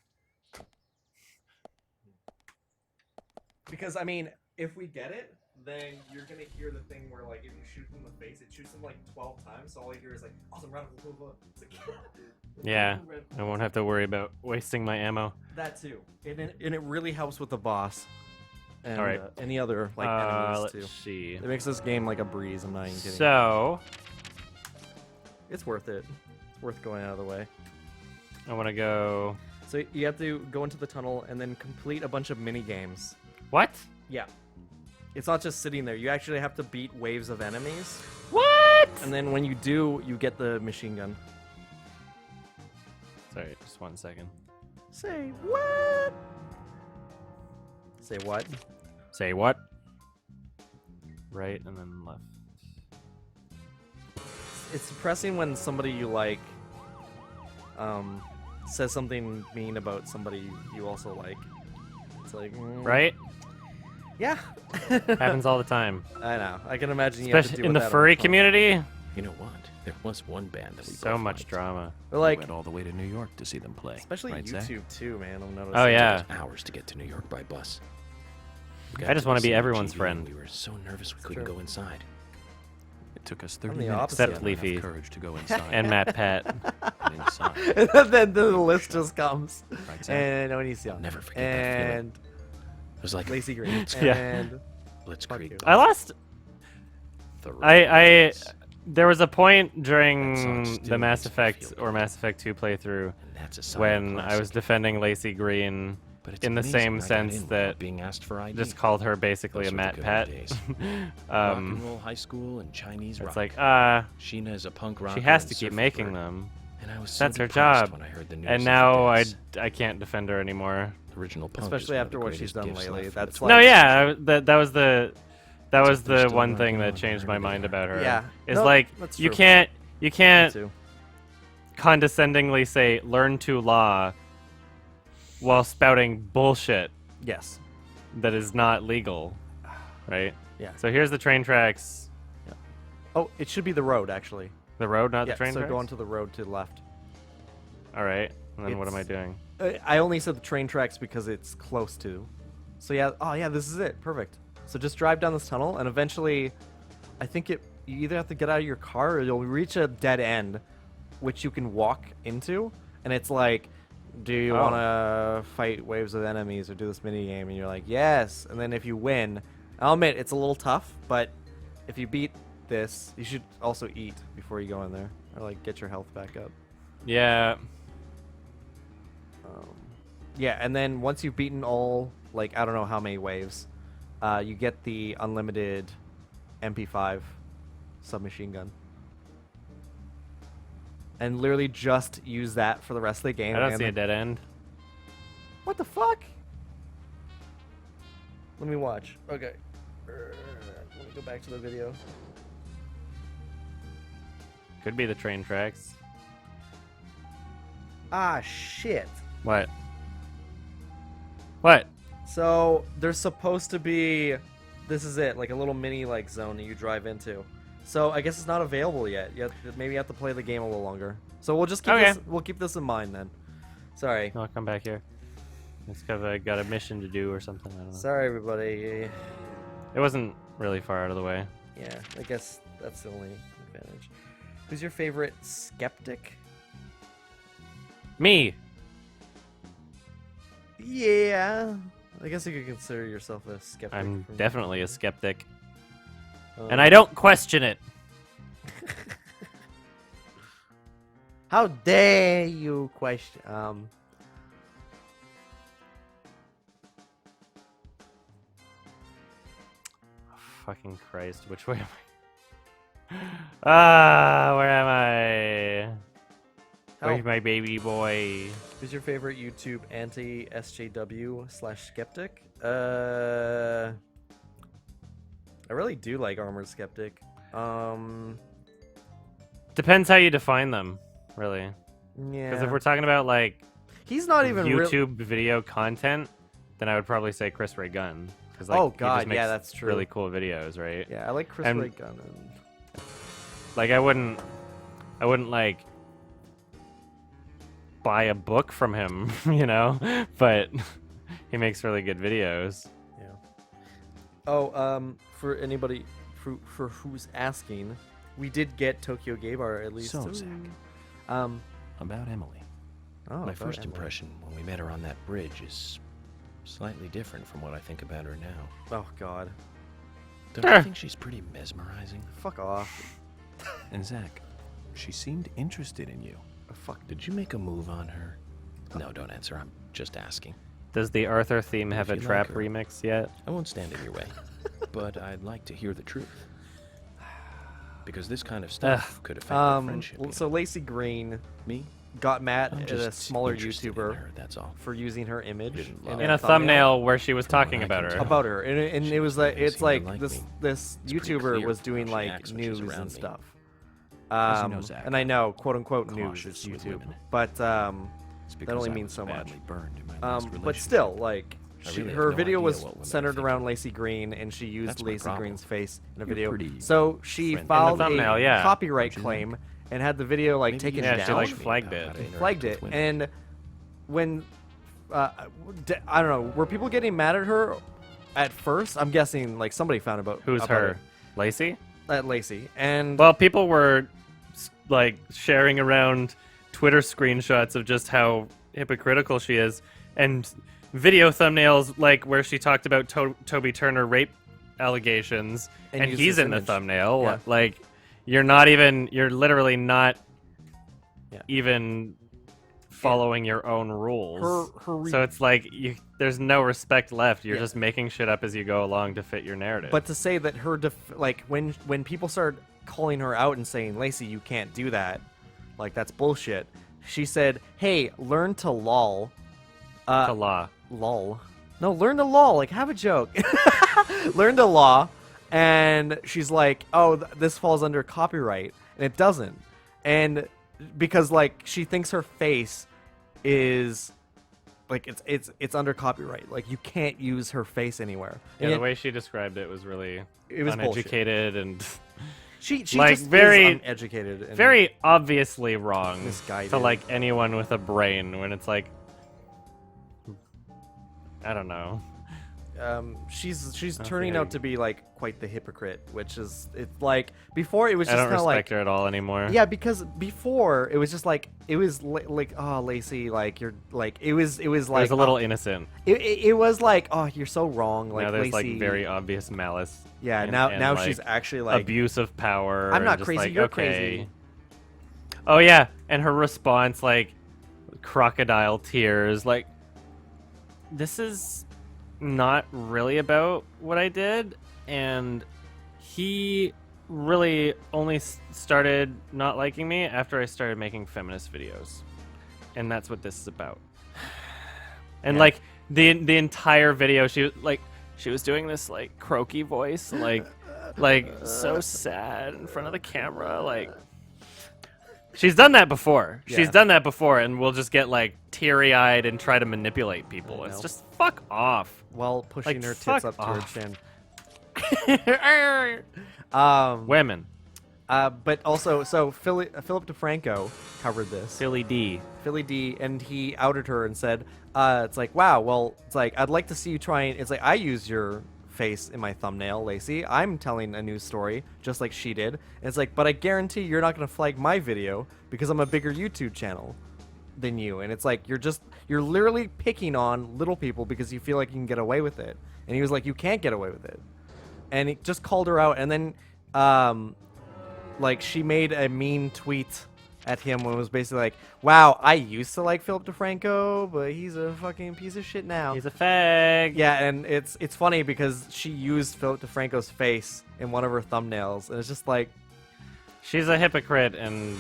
because I mean, if we get it, then you're gonna hear the thing where like if you shoot them in the face, it shoots them like 12 times. So all you hear is like awesome radical blah, blah. It's like Yeah. I won't have to worry about wasting my ammo. that too, and it really helps with the boss. And, All right. any other like enemies Let's too. see. It makes this game like a breeze. I'm not even kidding. So It's worth it. It's worth going out of the way. I want to go. So you have to go into the tunnel and then complete a bunch of mini games. What? Yeah. It's not just sitting there. You actually have to beat waves of enemies. What? And then when you do, you get the machine gun. Sorry, just 1 second. Say what? Say what? Say what? Right and then left. It's depressing when somebody you like says something mean about somebody you also like. It's like Right? Yeah. Happens all the time. I know. I can imagine you have to Especially deal in with the that furry on phone. community. You know what? There was one band that we So both much liked. drama. But We like, went all the way to New York to see them play. especially right, Zach? YouTube too, man. I'm noticing. Oh, yeah. It took us hours to get to New York by bus. We I got just to wanna the be everyone's CGV friend. and we were so nervous we couldn't true. go inside. It took us I'm 30 the minutes opposite. to Except get enough Leafy. courage to go inside. And Matt Pat. And inside. And then the list just comes. Right, Zach? And Onision. I'll never forget that feeling. And It was like Lacey Green. Yeah. And fuck Blitzkrieg. you. I lost. The I There was a point That during song the still Mass makes me Effect feel or good. Mass Effect 2 playthrough And that's a sign of when I was classic. defending Lacey Green But it's in the amazing same I got sense in without that being asked for ID. just called her basically Those a were the Matt good Pat. old days. Rock and um, roll high school and Chinese rock. it's like, Sheena is a punk rocker. she has and to keep surfer making bird. them. And I was so That's her depressed job. when I heard the news And of now the I deaths. can't defend her anymore. Original punk is Especially one of after the what she's greatest done gifts lately. left from That's its like- No, life. yeah, that was the It's like they're the still one thing rocking that on changed my wherever they mind are. about her. Yeah. Is No, like that's you true. can't Me can't too. condescendingly say learn to law while spouting bullshit Yes. that is not legal, right? Yeah. So here's the train tracks. Oh, it should be the road actually. The road, not Yeah. the train So tracks. go onto the road to the left. All right. And then what am I It's- doing? I only said the train tracks because it's close to. So yeah. Oh yeah. This is it. Perfect. So just drive down this tunnel, and eventually, I think you either have to get out of your car or you'll reach a dead end, which you can walk into, and it's like, do you Oh. want to fight waves of enemies or do this mini game? And you're like, yes. And then if you win, I'll admit it's a little tough, but if you beat this, you should also eat before you go in there, or like get your health back up. Yeah. Yeah, and then once you've beaten all, like, I don't know how many waves, you get the unlimited MP5 submachine gun. And literally just use that for the rest of the game. I don't and see a then- dead end. What the fuck? Let me watch. Okay. Let me go back to the video. Could be the train tracks. Ah, shit. What? What? So there's supposed to be, this is it, like a little mini like zone that you drive into. So I guess it's not available yet. Maybe you have to play the game a little longer. So we'll just keep Okay. we'll keep this in mind then. Sorry. I'll come back here. It's because I got a mission to do or something. I don't know. Sorry everybody. It wasn't really far out of the way. Yeah, I guess that's the only advantage. Who's your favorite skeptic? Me. Yeah. I guess you could consider yourself a skeptic. I'm from- definitely a skeptic, Um, and I don't question it. How dare you question? Fucking Christ! Which way am I? Ah, where am I? Where's Help. my baby boy? Who's your favorite YouTube anti-SJW/skeptic? I really do like Armored Skeptic. Depends how you define them, really. Yeah. Because if we're talking about like He's not even YouTube video content, then I would probably say Chris Ray Gunn. Because like, Oh, he God, just makes yeah, that's true. really cool videos, right? Yeah, I like Chris And- Ray Gunn. And... Like I wouldn't like buy a book from him, you know, but he makes really good videos. Yeah. Oh, for anybody for who's asking, we did get Tokyo Gay Bar at least. So, Ooh. Zach. Um. About Emily. Oh, My about first Emily. impression when we met her on that bridge is slightly different from what I think about her now. Oh God. Don't you think she's pretty mesmerizing? Fuck off. And Zach, she seemed interested in you. Fuck. Did you make a move on her? No, don't answer. I'm just asking. Does the Arthur theme have a If you trap like her. remix yet? I won't stand in your way, but I'd like to hear the truth. Because this kind of stuff could affect our friendship. you So know. Lacey Green Me? got mad I'm at a just smaller interested in YouTuber her, that's all. for using her image Didn't love In a thumbnail where she was From what talking I about can her. tell. about her, and She it was like doesn't it's seem to like like this me. this It's pretty YouTuber clear was how doing she like acts when she's news around and me. stuff. As you know, Zach, And I know, quote unquote, news cautious is with YouTube, women. but It's that because only I means was so much. badly burned in my last But relationship. still, like I really have her no video idea was what women are centered around thinking. Lacey Green, and she used That's my Lacey problem. Green's face in a You're video. pretty So she friendly. filed In the thumbnail, a yeah. copyright Don't you claim and had the video like Maybe taken you Yeah, should she, down. like, teach me flagged about it. how to interact Flagged with it, women. and when I don't know, were people getting mad at her at first? I'm guessing like somebody found Who's about her? Lacey? at Lacey, and Well, people were like sharing around Twitter screenshots of just how hypocritical she is, and video thumbnails like where she talked about Toby Turner rape allegations, And and used he's this in the image. thumbnail. Yeah. Like, you're literally not Yeah. even following your own rules. Her So it's like there's no respect left. You're Yeah. just making shit up as you go along to fit your narrative. But to say that like when people started calling her out and saying, Lacey, you can't do that, like that's bullshit. She said, hey, learn to lol. to law. Lol. No, learn to lol. Like, have a joke. Learn to law. And she's like, oh, this falls under copyright. And it doesn't. And because, like, she thinks her face is, like, it's under copyright. Like, you can't use her face anywhere. Yeah, And the yet- way she described it was really It was bullshit. uneducated and She like, just very- is uneducated. And very obviously wrong Misguided. to like anyone with a brain when it's like I don't know. she's Okay. turning out to be like quite the hypocrite, which is it's like before it was I just don't kind of respect like her at all anymore. yeah, because before it was just like it was like oh Lacey, like you're like it was It like was a little innocent. it was like oh you're so wrong like Now there's Lacey, like very obvious malice. yeah and- now and, now like, she's actually like abuse of power. I'm and not just crazy, like, you're okay. crazy. Oh yeah, and her response like crocodile tears like this is not really about what I did, and he really only started not liking me after I started making feminist videos, and that's what this is about. And Yeah. like the entire video, she was doing this like croaky voice, like so sad in front of the camera, like. She's done that before. Yeah. She's done that before, and we'll just get like teary-eyed and try to manipulate people. I It's know. just fuck off. while pushing like, her fuck tits up to off. her chin. Women. But also so Philip DeFranco covered this. Silly D. Philly D, and he outed her and said, it's like, wow, well, it's like, I'd like to see you trying, it's like, I use your face in my thumbnail, Lacey. I'm telling a news story, just like she did. And it's like, but I guarantee you're not going to flag my video because I'm a bigger YouTube channel than you. And it's like, you're literally picking on little people because you feel like you can get away with it. And he was like, you can't get away with it. And he just called her out, and then, like, she made a mean tweet at him when it was basically like, wow, I used to like Philip DeFranco, but he's a fucking piece of shit now. He's a fag. Yeah, and it's funny because she used Philip DeFranco's face in one of her thumbnails, and it's just like, She's a hypocrite, and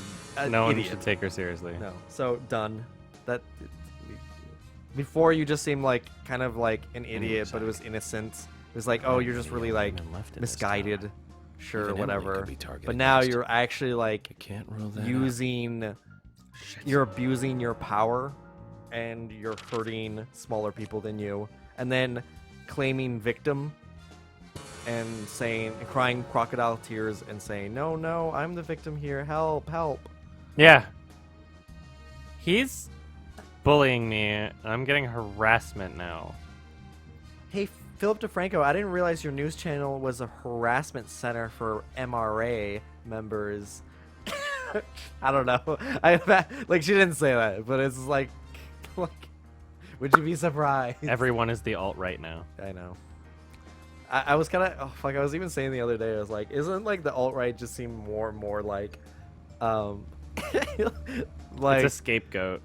no one idiot. should take her seriously. no. So done. That before you just seemed like kind of like an idiot, but it was innocent. It was like, oh, you're just really like misguided, sure, Even Emily whatever. could be targeted But now next. you're actually like I can't rule that out. you're abusing your power, and you're hurting smaller people than you, and then claiming victim and saying and crying crocodile tears and saying, no, I'm the victim here, help. Yeah. He's bullying me. I'm getting harassment now. Hey, Philip DeFranco, I didn't realize your news channel was a harassment center for MRA members. I don't know. Like, she didn't say that, but it's like, would you be surprised? Everyone is the alt-right now. I know. I was kind of, oh fuck, I was even saying the other day, I was like, isn't like the alt-right just seem more and more like, like, It's a scapegoat.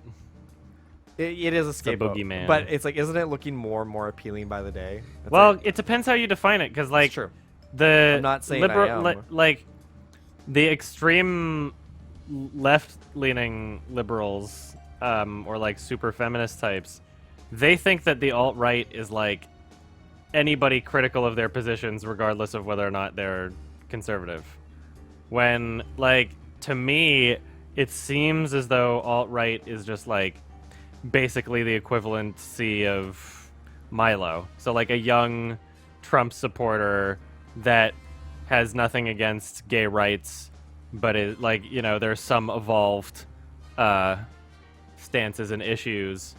it is a a scapegoat, boogeyman. but it's like, isn't it looking more and more appealing by the day? It's Well, like, it depends how you define it, because like it's true. the I'm not saying I am. like the extreme left-leaning liberals, or like super feminist types, they think that the alt-right is like anybody critical of their positions, regardless of whether or not they're conservative. When like to me, it seems as though alt-right is just like basically the equivalency of Milo. So like a young Trump supporter that has nothing against gay rights, but it like, you know, there's some evolved stances and issues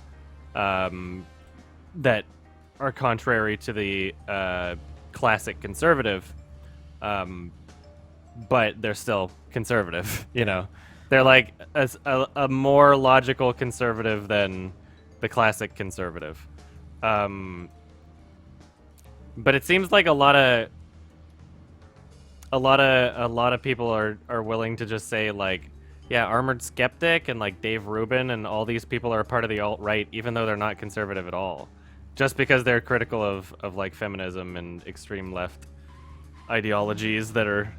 that are contrary to the classic conservative, but they're still conservative, you know. They're like a more logical conservative than the classic conservative. But it seems like a lot of a lot of people are willing to just say like, yeah, Armored Skeptic and like Dave Rubin and all these people are a part of the alt-right, even though they're not conservative at all, just because they're critical of like feminism and extreme left ideologies that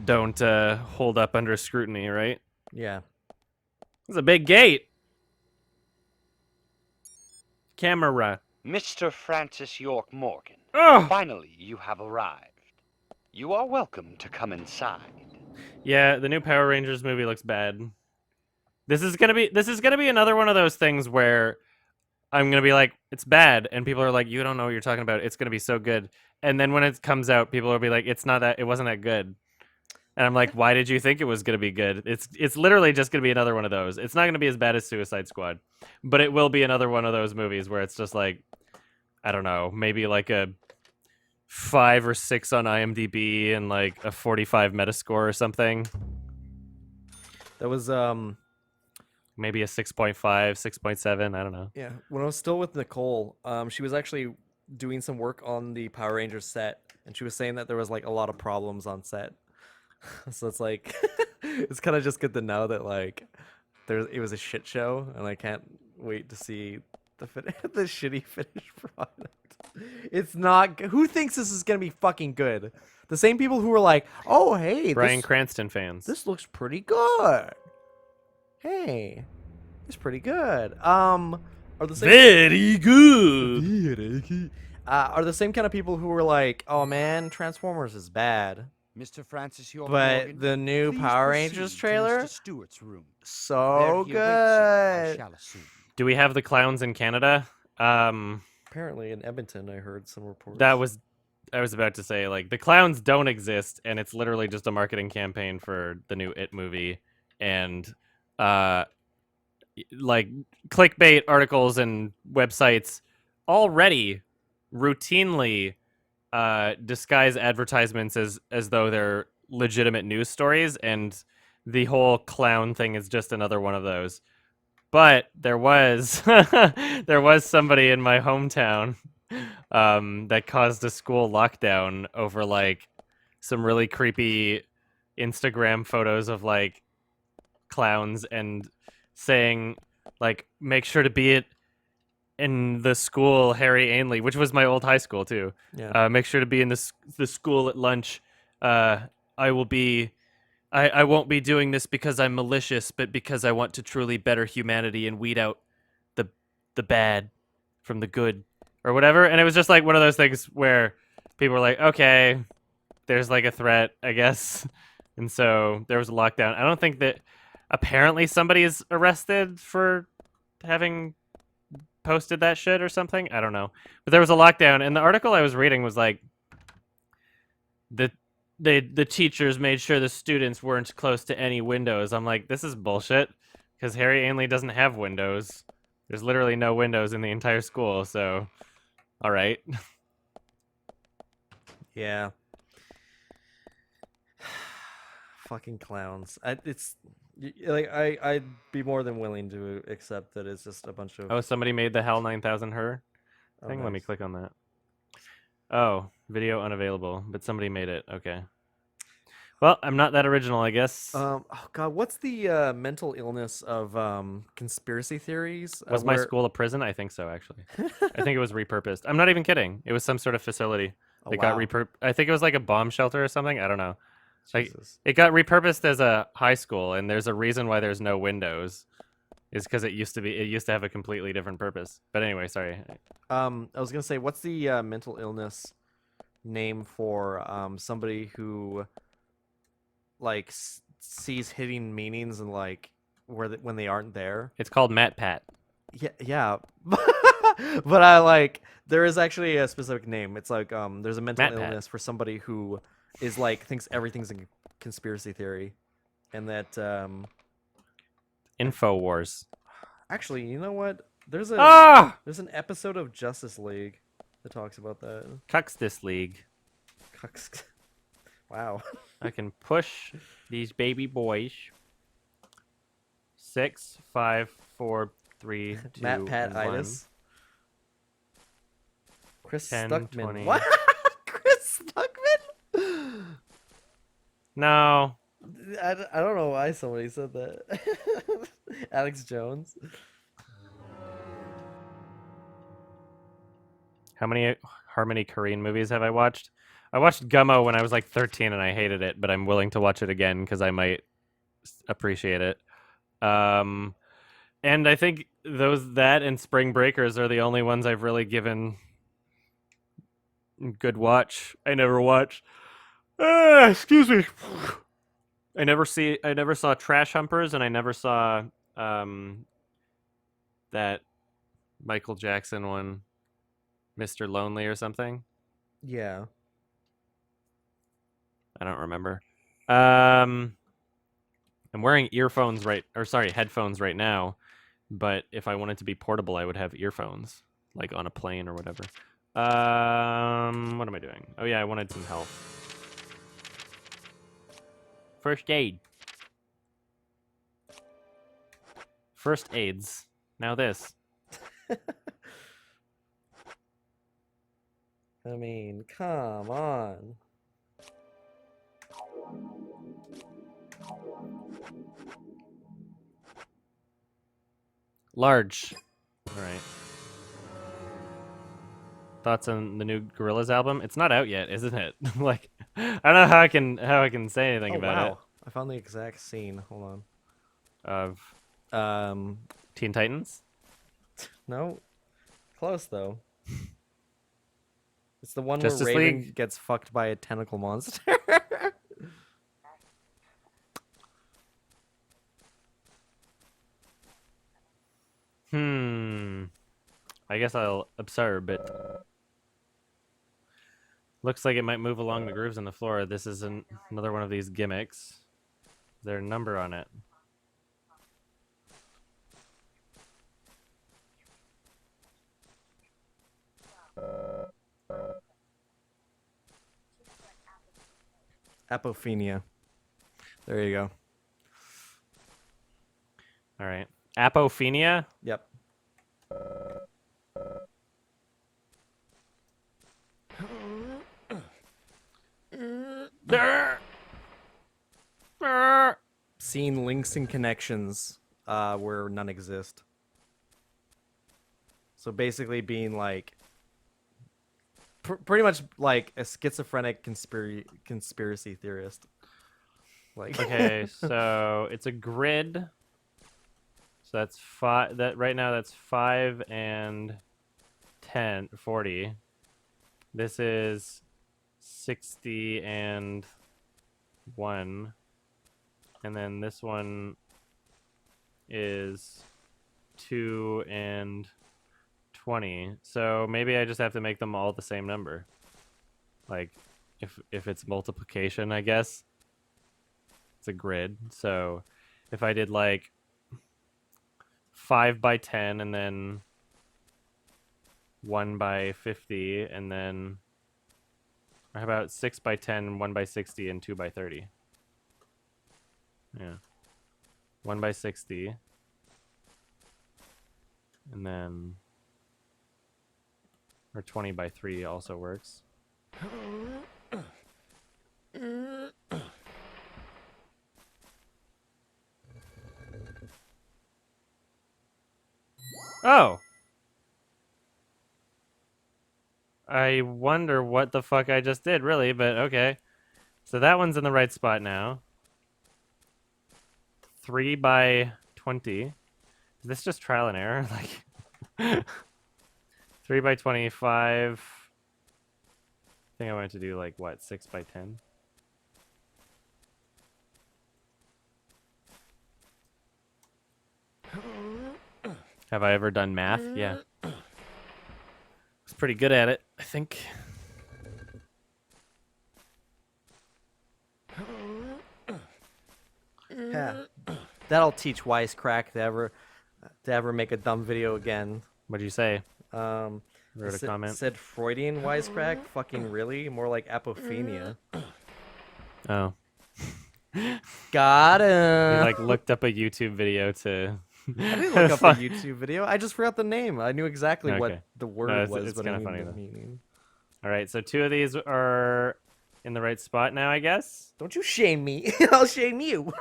don't hold up under scrutiny, right? Yeah. It's a big gate. Camera. Mr. Francis York Morgan, Oh. finally you have arrived. You are welcome to come inside. Yeah, the new Power Rangers movie looks bad. This is gonna be another one of those things where I'm gonna be like, it's bad, and people are like, you don't know what you're talking about. It's gonna be so good, and then when it comes out, people will be like, it wasn't that good, and I'm like, why did you think it was gonna be good? It's literally just gonna be another one of those. It's not gonna be as bad as Suicide Squad, but it will be another one of those movies where it's just like, I don't know, maybe like a 5 or 6 on IMDb and like a 45 Metascore or something. That was Maybe a 6.5, 6.7. I don't know. yeah. When I was still with Nicole, she was actually doing some work on the Power Rangers set, and she was saying that there was like a lot of problems on set. So it's like it's kind of just good to know that like it was a shit show, and I can't wait to see the the shitty finished product. It's not. Who thinks this is gonna be fucking good? The same people who were like, "Oh, hey, Bryan Cranston fans. this looks pretty good. Hey, it's pretty good." Are the same Very good. are the same kind of people who were like, "Oh man, Transformers is bad," Mr. Francis York but Morgan, the new please Power proceed Rangers to trailer, Mr. Stewart's room. so There he awaits you, I good. shall assume. Do we have the clowns in Canada? Apparently in Edmonton, I heard some reports. I was about to say, like, the clowns don't exist, and it's literally just a marketing campaign for the new It movie, and like clickbait articles and websites already routinely disguise advertisements as though they're legitimate news stories, and the whole clown thing is just another one of those. But there was there was somebody in my hometown that caused a school lockdown over like some really creepy Instagram photos of like clowns and saying like, make sure to be it in the school, Harry Ainley, which was my old high school too. Yeah. Make sure to be in the school at lunch. I will be. I won't be doing this because I'm malicious, but because I want to truly better humanity and weed out the bad from the good, or whatever. And it was just like one of those things where people were like, okay, there's like a threat, I guess. And so there was a lockdown. I don't think that apparently somebody is arrested for having posted that shit or something. I don't know. But there was a lockdown, and the article I was reading was like, the teachers made sure the students weren't close to any windows. I'm like, this is bullshit, because Harry Ainley doesn't have windows. There's literally no windows in the entire school, so all right. Yeah. Fucking clowns. I'd be more than willing to accept that it's just a bunch of. Oh, somebody made the Hell 9000 Her thing. Let me nice. click on that. Oh, video unavailable, but somebody made it. Okay. Well, I'm not that original, I guess. Oh god, what's the mental illness of conspiracy theories? Was my where- school a prison? I think so, actually. I think it was repurposed. I'm not even kidding. It was some sort of facility. Oh, It got wow. I think it was like a bomb shelter or something. I don't know. Like, Jesus. it got repurposed as a high school, and there's a reason why there's no windows. Is because it used to have a completely different purpose. But anyway, sorry. I was gonna say, what's the mental illness name for somebody who like sees hidden meanings and like when they aren't there? It's called Matt Pat. Yeah. But I like there is actually a specific name. It's like there's a mental Matt Pat. illness for somebody who is like thinks everything's a conspiracy theory, and that InfoWars. actually, you know what? There's an episode of Justice League that talks about that. Cucks this league. Wow. I can push these baby boys. 6, 5, 4, 3, 2, Matt Pat and 1. Itis. Chris 10, Stuckman. 20. What? Chris Stuckman? No. I don't know why somebody said that. Alex Jones. How many Harmony Korine movies have I watched? I watched Gummo when I was like 13 and I hated it, but I'm willing to watch it again because I might appreciate it. And I think that and Spring Breakers are the only ones I've really given good watch. I never watched. Excuse me. I never saw Trash Humpers, and I never saw that Michael Jackson one, Mr. Lonely or something. Yeah. I don't remember. I'm wearing headphones right now, but if I wanted to be portable, I would have earphones, like on a plane or whatever. What am I doing? Oh yeah, I wanted some help. First aid. First aids. Now this. I mean, come on. Large. All right. Thoughts on the new Gorillaz album? It's not out yet, isn't it? Like, I don't know how I can say anything Oh, about wow. it. I found the exact scene. Hold Of on. Teen Titans. No. Close though. It's the one Justice where Raven League? gets fucked by a tentacle monster. I guess I'll absorb it. Looks like it might move along the grooves in the floor. This is another one of these gimmicks. Is there a number on it? Apophenia. There you go. All right. Apophenia? Yep. Seeing links and connections where none exist. So basically being like pretty much like a schizophrenic conspiracy theorist. Like Okay, so it's a grid. So that's 5. That right now that's 5 and 10, 40. This is 60 and 1. And then this one is 2 and 20. So maybe I just have to make them all the same number. Like if it's multiplication, I guess. It's a grid. So if I did like 5 by 10 and then 1 by 50 and then how about 6 by 10, 1 by 60 and 2 by 30? Yeah. 1 by 60 and then or 20 by 3 also works. Oh! I wonder what the fuck I just did, really, but okay. So that one's in the right spot now. 3 by 20. Is this just trial and error? Like 3 by 25. I think I wanted to do like what, 6 by 10? Have I ever done math? Yeah. I was pretty good at it, I think. yeah. That'll teach Wisecrack to ever make a dumb video again. What'd you say? Wrote a comment. Said Freudian Wisecrack? Fucking really? More like apophenia. Oh. Got You him. like looked up a YouTube video to I didn't look up a YouTube video. I just forgot the name. I knew exactly what Okay. the word No, was, it's but kinda I funny, knew the though. meaning. All right, so 2 of these are in the right right spot now, I guess. Don't you shame me. I'll shame you.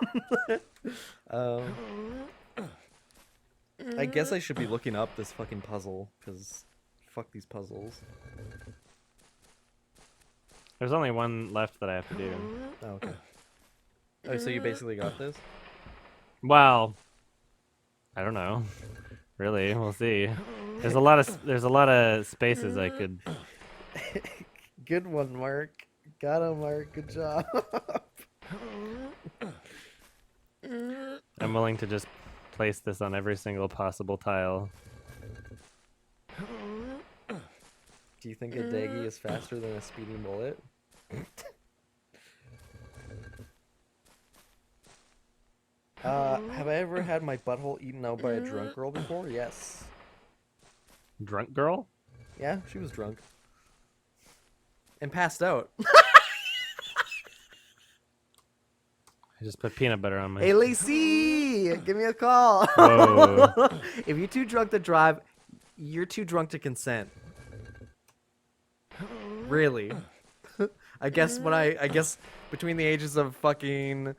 I guess I should be looking up this fucking puzzle, because fuck these puzzles. There's only one left that I have to do. Oh, okay. Oh, so you basically got this? Well, I don't know. Really, we'll see. There's a lot of spaces I could. Good one, Mark. Got him, Mark. Good job. I'm willing to just place this on every single possible tile. Do you think a Daggy is faster than a speeding bullet? Have I ever had my butthole eaten out by a drunk girl before? Yes. Drunk girl? Yeah, she was drunk. And passed out. I just put peanut butter on my. Hey, Lacey! Give me a call. Whoa. If you're too drunk to drive, you're too drunk to consent. Really? I guess between the ages of fucking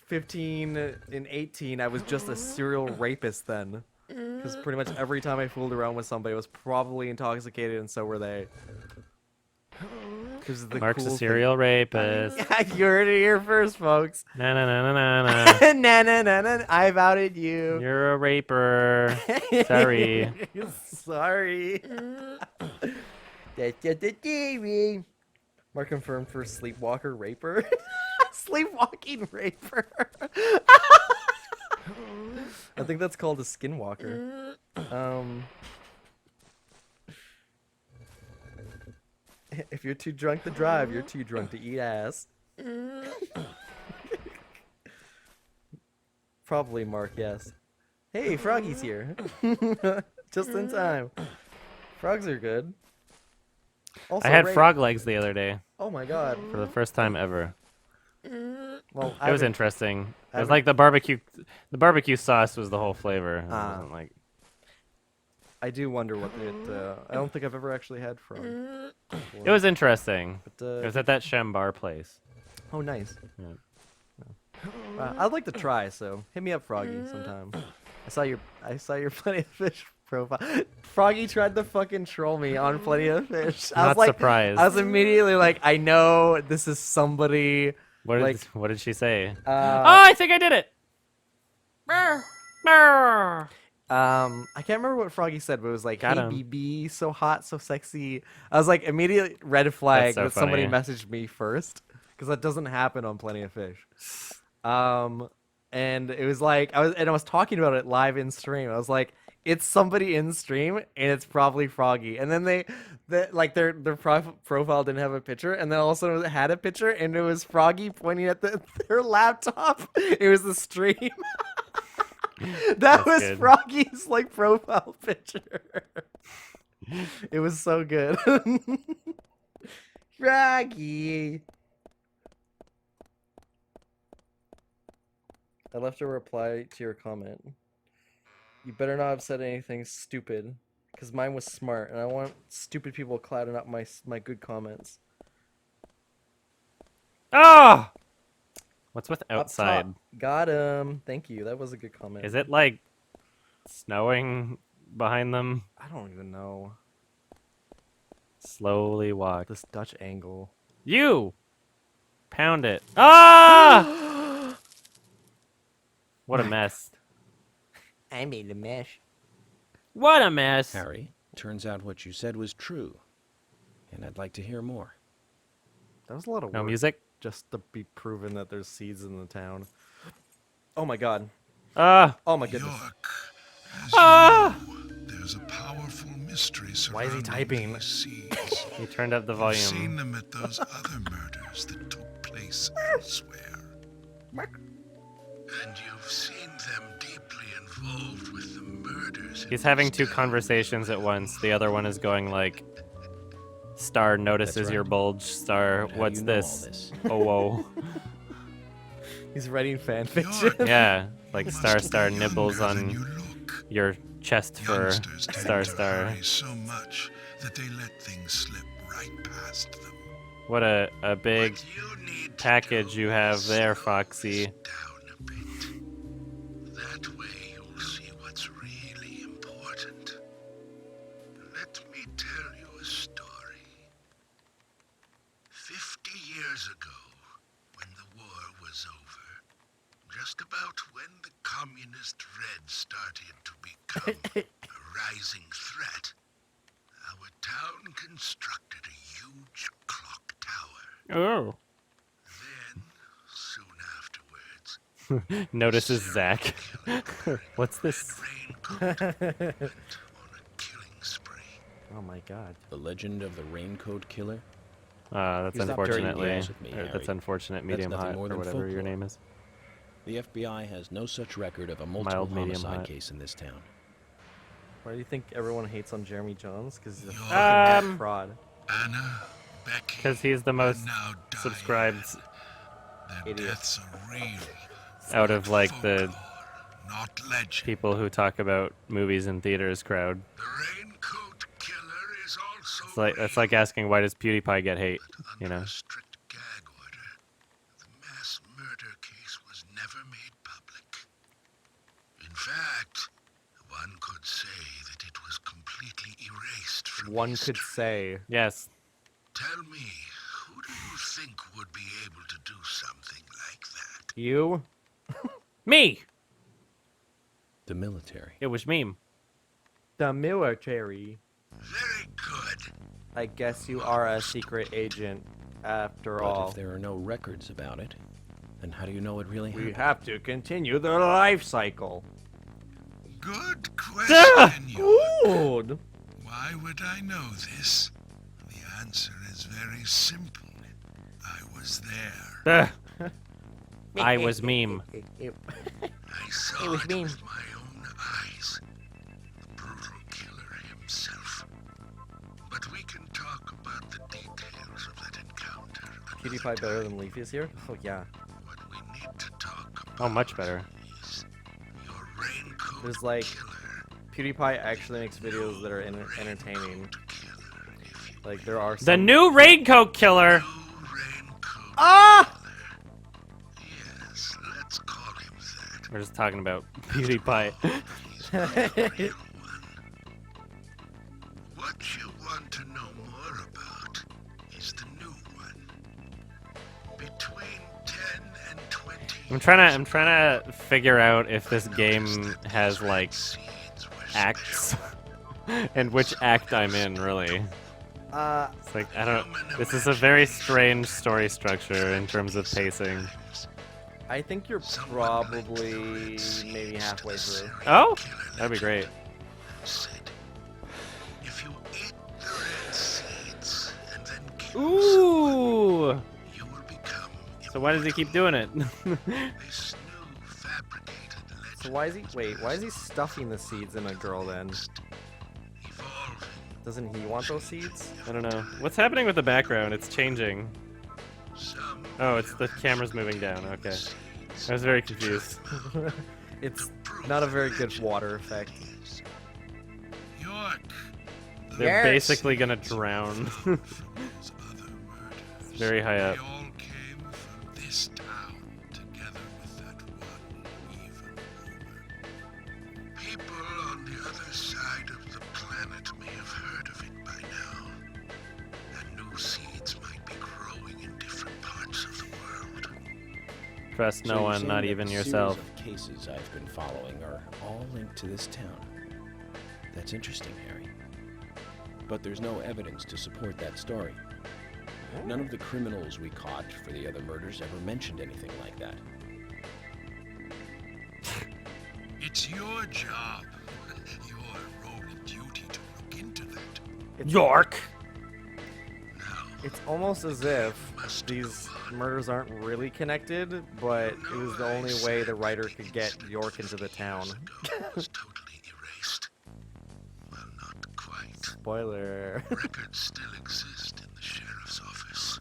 15 and 18, I was just a serial rapist then. Because pretty much every time I fooled around with somebody, I was probably intoxicated, and so were they. The Mark's cool a serial rapist. Yeah, you heard it here first, folks. Na na na na na na. Na na na na. I've outed you. You're a raper. Sorry. Sorry. That's just a theory. Mark confirmed for sleepwalker raper. Sleepwalking raper. I think that's called a skinwalker. If you're too drunk to drive, you're too drunk to eat ass. Probably Mark, yes. Hey, Froggy's here. Just in time. Frogs are good. Also, I had Ray- frog legs the other day Oh my god. for the first time ever. Well, It was interesting. It was like the barbecue. The barbecue sauce was the whole flavor. It wasn't like. I do wonder what it. I don't think I've ever actually had frog. It was interesting. But, It was at that Shem bar place. oh, nice. Yeah. I'd like to try. So hit me up, Froggy, sometime. I saw your Plenty of Fish profile. Froggy tried to fucking troll me on Plenty of Fish. I was Not like, surprised. I was immediately like, I know this is somebody. What did she say? Uh, Oh, I think I did it. I can't remember what Froggy said, but it was like, Got "Hey, him. BB, so hot, so sexy." I was like, immediately red flag so that somebody funny. messaged me first, because that doesn't happen on Plenty of Fish. And it was like I was talking about it live in stream. I was like, it's somebody in stream, and it's probably Froggy. And then their profile didn't have a picture, and then all of a sudden it had a picture, and it was Froggy pointing at their laptop. It was the stream. That was good. Froggy's like profile picture. It was so good. Froggy. I left a reply to your comment. You better not have said anything stupid, because mine was smart, and I want stupid people clouding up my good comments. Oh! What's with Up top. outside? Got him. Thank you. That was a good comment. Is it like snowing behind them? I don't even know. Slowly walk. This Dutch angle. You! Pound it. Ah! What a mess. I made a mess. What a mess. Harry, turns out what you said was true. And I'd like to hear more. That was a lot of No work music? just to be proven that there's seeds in the town. Oh my god. Ah! Oh my goodness. York, as Ah! you know, there's a powerful mystery Why is he surrounding typing? these seeds. He turned up the You've seen volume. them at those other murders that took place elsewhere. And you've seen them deeply involved with the murders. in He's having this two town. conversations at once. The other one is going like, Star notices right. your bulge. Star, How do what's you know all this? this? Oh, whoa. He's writing fan fiction. York, Yeah, like must Star be nibbles younger than on you look. your chest for Youngsters tend Star to Star. hurry so much that they let things slip right past them. What a big What you need to package do you have is there, slow Foxy. this down a bit. That way you'll see what's really important. Let me tell you a story. 50 years ago, when the war was over, just about when the communist Red started to become a rising threat, our town constructed a huge clock tower. Oh. Then, soon afterwards, Notices serial Zach. killer wearing a What's this? red raincoat went on a killing spree. Oh my god. The legend of the Raincoat Killer? That's He's not dirty unfortunately. games with me, That's Harry. unfortunate. That's Medium nothing hot more or than whatever your folklore. name is. The FBI has no such record of a multiple Mild, medium, homicide hot. case in this town. Why do you think everyone hates on Jeremy Jones? Because he's a fucking Um, fraud. Anna, Becky, Because he's the most and now Diane. subscribed Their Idiot. deaths are real. out of like the Folklore, not legend. people who talk about movies in theaters crowd. The Raincoat Killer is also It's like that's real, like asking why does PewDiePie get hate? but You under know. a strict gag order, the mass murder case was never made public. In fact, one could say that it was completely erased from One history. could say. Yes. Tell me, who do you think would be able to do something like that? You? Me. The military. It was meme. The military. Very good. I guess you are a secret agent after But all. if there are no records about it, then how do you know it really We happened? have to continue the life cycle. Good question, you. Good. Why would I know this? The answer is very simple. I was there. Ugh. I was meme. I saw It was it me. with my own eyes. The brutal killer himself. But we can talk about the details of that encounter. another PewDiePie better time. than Leafy's here? Oh yeah. What we need to talk about Oh, much better. is your raincoat There's like killer. PewDiePie actually makes videos that are entertaining. Raincoat killer, if you Like there are The some. new Raincoat Killer. will. Raincoat Ah! killer. Yes, let's call him that. We're just talking about PewDiePie. He's not the real one. What you want to know more about is the new one. Between 10 and 20 I'm trying to figure out if this game has like seeds were acts and which act I'm in really. Uh, It's like I don't. This is a very strange story structure in terms of pacing. I think you're probably maybe halfway through. Oh, that'd be great. said, if you eat the red seeds and then kill Ooh. you will become So why does he keep doing it? this new fabricated legend. So why is he? Wait, why is he stuffing the seeds in a girl then? Evolving Doesn't he want those seeds? I don't know. What's happening with the background? It's changing. some Oh, it's the camera's moving down. Okay. I was very confused. It's not a very good water effect. York. They're Yes. basically gonna drown. From those other murders. Very high up. They all came from this town, together with that one evil rumor. People on the other side of the planet may have heard of it by now. And new seeds might be growing in different parts of the world. Trust So no you're one, saying not that even the yourself. series of cases I've been following are all linked to this town. That's interesting, Harry. But there's no evidence to support that story. None of the criminals we caught for the other murders ever mentioned anything like that. It's your job, your role and duty to look into that. It's, York. Now, It's almost as if these murders aren't really connected, but it was the only way the writer could get York into the town. was totally erased. Well, not quite. Spoiler. Records still exist in the sheriff's office.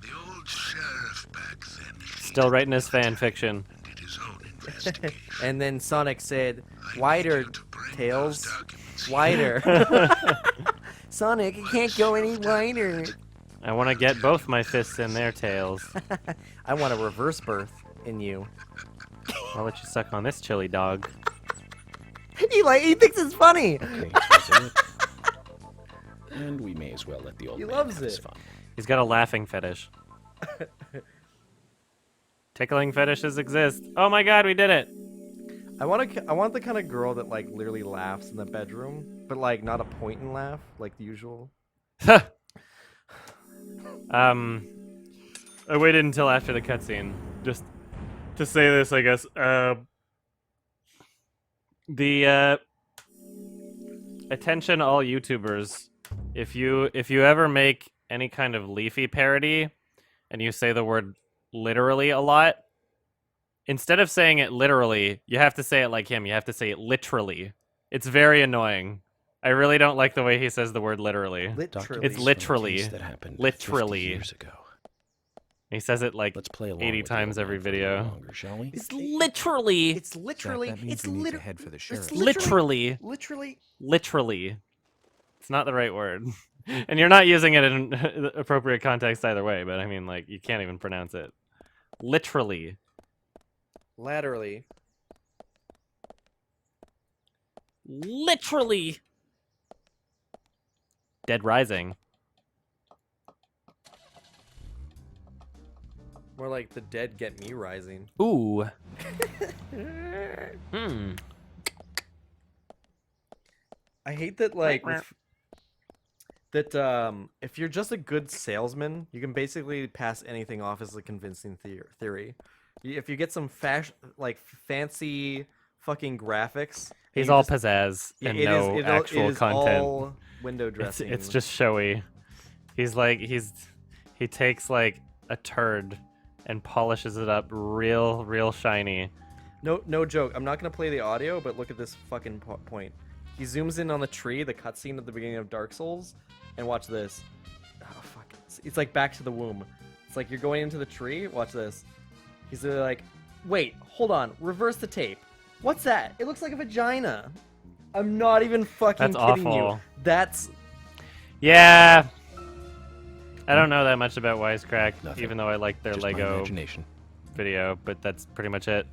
The old sheriff back then Still writing his fan fiction. did his own investigation. And then Sonic said, I "Wider, need you to bring Tails. those documents here. Wider." Sonic, it can't go any wider. I want to get both my fists in their tails. I want a reverse birth in you. I'll let you suck on this chili dog. He thinks it's funny. Okay, that's it. And we may as well let the old He man loves have his it. fun. He's got a laughing fetish. Tickling fetishes exist. Oh my god, we did it! I want the kind of girl that like literally laughs in the bedroom, but like not a point and laugh like the usual. I waited until after the cutscene just to say this, I guess. Attention all YouTubers. If you ever make any kind of Leafy parody and you say the word literally a lot, instead of saying it literally, you have to say it like him. You have to say it literally. It's very annoying. I really don't like the way he says the word literally. Literally. It's literally. That happened 50 Literally. years ago. He says it like Let's play along 80 with the times old every man for a video. little longer, shall we? It's literally. It's literally. that means It's we need to literally. head for the It's sheriff. Literally. Literally. Literally. It's not the right word. And you're not using it in appropriate context either way, but I mean, like, you can't even pronounce it. Literally. Laterally. Literally. Dead Rising. More like the dead get me rising. Ooh. I hate that like if you're just a good salesman, you can basically pass anything off as a convincing theory. If you get some fancy fucking graphics, and He's you all just- pizzazz Yeah, and it no is- it actual is content. all window dressing. It's just showy. He takes like a turd and polishes it up real shiny. no joke. I'm not gonna play the audio, but look at this fucking point. He zooms in on the tree, the cutscene at the beginning of Dark Souls, and watch this. Oh fuck! It's like Back to the Womb. It's like you're going into the tree. Watch this. He's like, wait, hold on, reverse the tape. What's that? It looks like a vagina. I'm not even fucking That's kidding you. awful. That's Yeah. I don't know that much about Wisecrack, Nothing. even though I like their Just my Lego imagination. video, but that's pretty much it.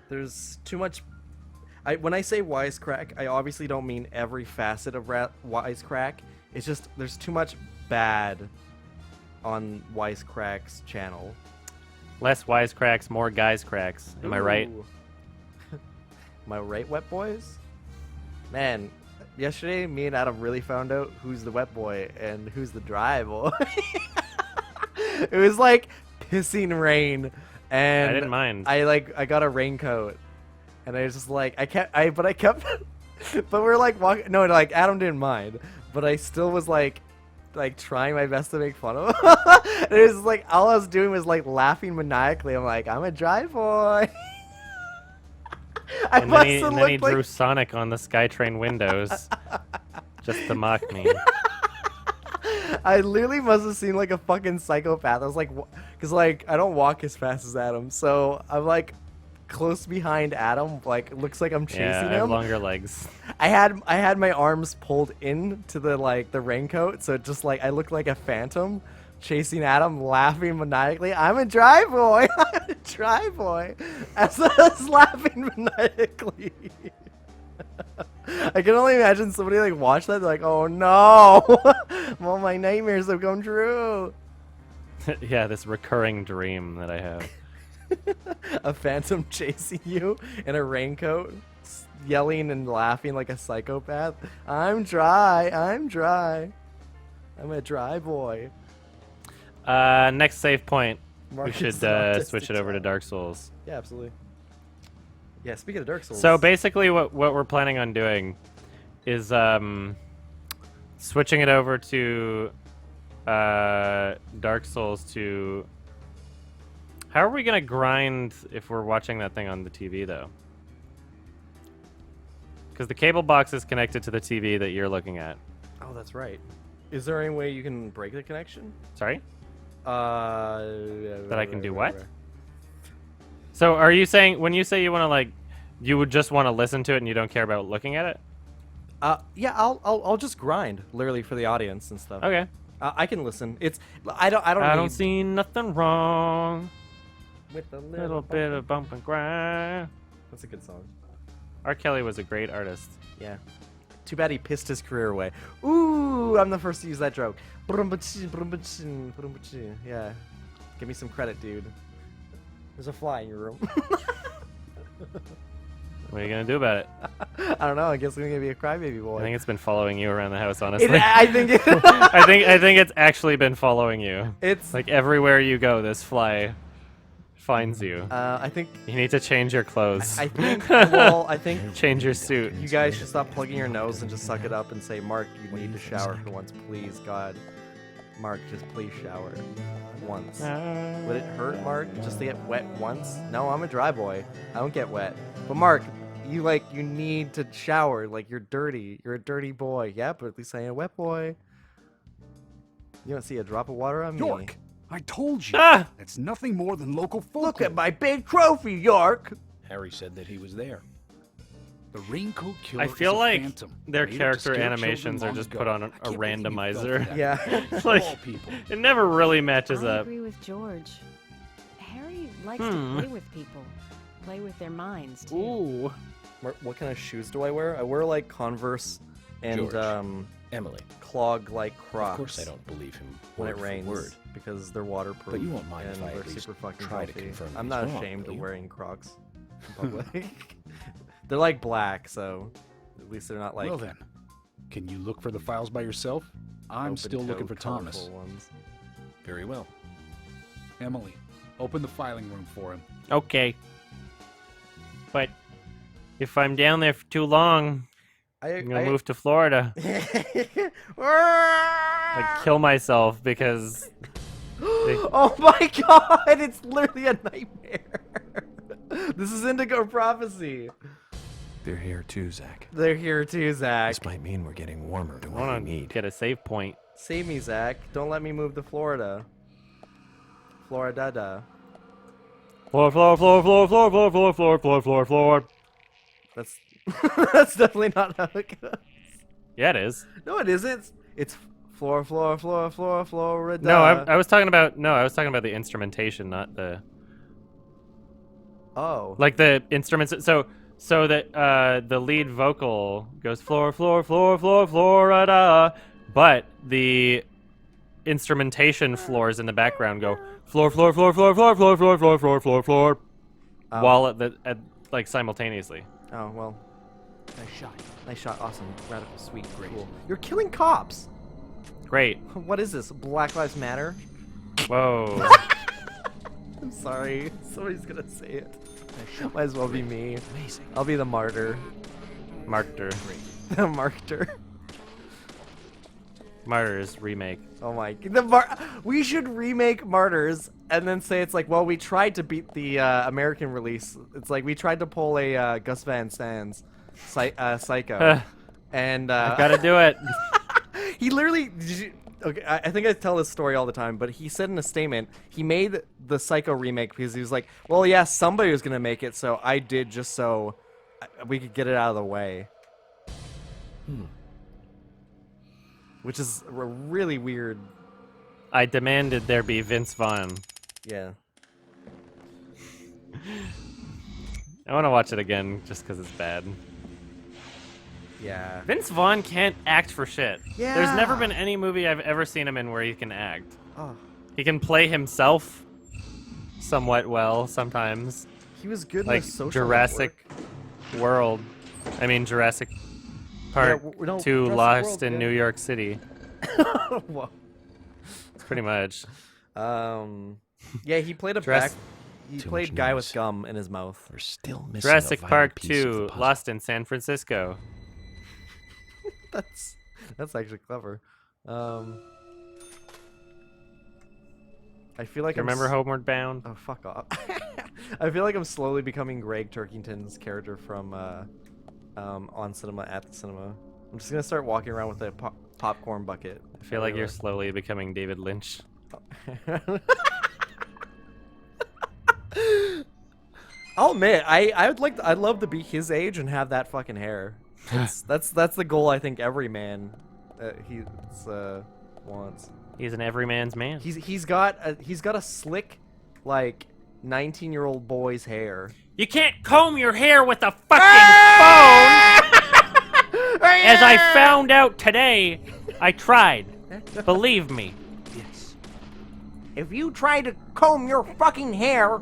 there's too much. When I say Wisecrack, I obviously don't mean every facet of Wisecrack. It's just there's too much bad on Wisecrack's channel. Less Wisecracks, more guys cracks. Am I right? Ooh. Am I right, wet boys? Man, yesterday me and Adam really found out who's the wet boy and who's the dry boy. It was like pissing rain, and I didn't mind. I got a raincoat, and I was just like but we're like walking. No, like Adam didn't mind, but I still was like trying my best to make fun of him. And it was like all I was doing was like laughing maniacally. I'm like, I'm a dry boy. And then he drew Sonic on the SkyTrain windows just to mock me. I literally must have seemed like a fucking psychopath. I was like, because like I don't walk as fast as Adam, so I'm like close behind Adam. Like it looks like I'm chasing Yeah, I have him. longer legs. I had my arms pulled into the raincoat, so it just like I looked like a phantom chasing Adam, laughing maniacally. I'm a dry boy. I'm a dry boy. As I was laughing maniacally. I can only imagine somebody like watch that, they're like, oh no, all my nightmares have come true. Yeah, this recurring dream that I have. A phantom chasing you in a raincoat, yelling and laughing like a psychopath. I'm dry. I'm dry. I'm a dry boy. Next save point. Marcus We is should an autistic switch it over to child. Dark Souls. Yeah, absolutely. Yeah, speaking of Dark Souls. So basically what we're planning on doing is switching it over to Dark Souls to... How are we going to grind if we're watching that thing on the TV, though? Because the cable box is connected to the TV that you're looking at. Oh, that's right. Is there any way you can break the connection? Sorry? That I can do what? So are you saying, when you say you want to, like, you would just want to listen to it and you don't care about looking at it? Yeah, I'll just grind literally for the audience and stuff. Okay. I can listen. I don't I don't need see nothing wrong. with a Little bit of bump and grind. That's a good song. R. Kelly was a great artist. Yeah. Too bad he pissed his career away. Ooh, I'm the first to use that joke. Yeah. Give me some credit, dude. There's a fly in your room. What are you gonna do about it? I don't know. I guess I'm gonna be a crybaby boy. I think it's been following you around the house, honestly. I think I think it's actually been following you. it's Like everywhere you go, this fly finds you. I think You need to change your clothes. I think well, I think Change your suit. you guys should stop plugging your nose and just suck it up and say, Mark, you need to shower for once, please, God. Mark, just please shower once. Would it hurt, Mark, just to get wet once? No, I'm a dry boy. I don't get wet. But Mark, you need to shower. Like, you're dirty. You're a dirty boy. Yeah, but at least I ain't a wet boy. You don't see a drop of water on me. York, I told you. Ah! It's nothing more than local folklore. Look at my big trophy, York. Harry said that he was there. The raincoat killer I feel is a like phantom, their created to character scare animations children are just long put ago. on a I can't believe you fell for randomizer. that. Yeah. Of Like, all people. it never really matches I up. agree with George. Harry likes to play with people, play with their minds too. Ooh. Mark, what kind of shoes do I wear? I wear, like, Converse and, George. Emily, clog like Crocs. of course I don't believe him when word it for rains word. because they're waterproof. But you won't mind and if I at they're least super fucking try to comfy. confirm I'm he's not wrong, ashamed will of you? wearing Crocs in public. They're like black, so at least they're not like Well then, can you look for the files by yourself? I'm still looking for open-toed, Thomas. colorful ones. Very well. Emily, open the filing room for him. Okay. But if I'm down there for too long, I'm gonna move to Florida. Like kill myself because Oh my god, it's literally a nightmare. This is Indigo Prophecy. They're here too, Zach. They're here too, Zach. This might mean we're getting warmer to I what we want to need. get a save point. Save me, Zach. Don't let me move to Florida. Florida. Floor, floor, floor, floor, floor, floor, floor, floor, floor, floor, floor. That's that's definitely not how it goes. Yeah, it is. No, it isn't. It's Florida. No, I was talking about the instrumentation, not the Oh. like the instruments. So that the lead vocal goes floor, floor, floor, floor, Florida, but the instrumentation floors in the background go floor, floor, floor, floor, floor, floor, floor, floor, floor, floor, floor, while at like simultaneously. Oh well. Nice shot. Nice shot. Awesome. Radical. Sweet. Cool. You're killing cops. Great. What is this? Black Lives Matter? Whoa. I'm sorry. Somebody's gonna say it. Might as well be me. Amazing. I'll be the martyr. Martyr. The martyr. Martyrs remake. Oh my. We should remake Martyrs and then say it's like, well, we tried to beat the American release. It's like we tried to pull a Gus Van Sant's Psycho. And I gotta do it. he literally. Okay, I think I tell this story all the time, but he said in a statement he made the Psycho remake because he was like, well, yeah, somebody was gonna make it, so I did just so we could get it out of the way. Which is really weird. I demanded there be Vince Vaughn. Yeah. I want to watch it again just because it's bad. Yeah. Vince Vaughn can't act for shit. Yeah. There's never been any movie I've ever seen him in where he can act. Oh. He can play himself somewhat well sometimes. He was good Like in the Social Jurassic World. I mean Jurassic Park no, 2 Jurassic Lost World, in yeah. New York City. Whoa. Pretty much. Yeah, he played a Jurassic- He Too played much guy with noise. gum in his mouth. We're still missing Jurassic a vital Park piece of the 2 puzzle. Lost in San Francisco. That's actually clever. I feel like You remember Homeward Bound? Oh, fuck off. I feel like I'm slowly becoming Greg Turkington's character from On Cinema at the Cinema. I'm just gonna start walking around with a popcorn bucket. I feel like you're slowly becoming David Lynch. I'll admit, I'd love to be his age and have that fucking hair. That's the goal I think every man wants. He's an everyman's man. He's got a slick, like 19-year-old boy's hair. You can't comb your hair with a fucking phone! As I found out today, I tried. Believe me. Yes. If you try to comb your fucking hair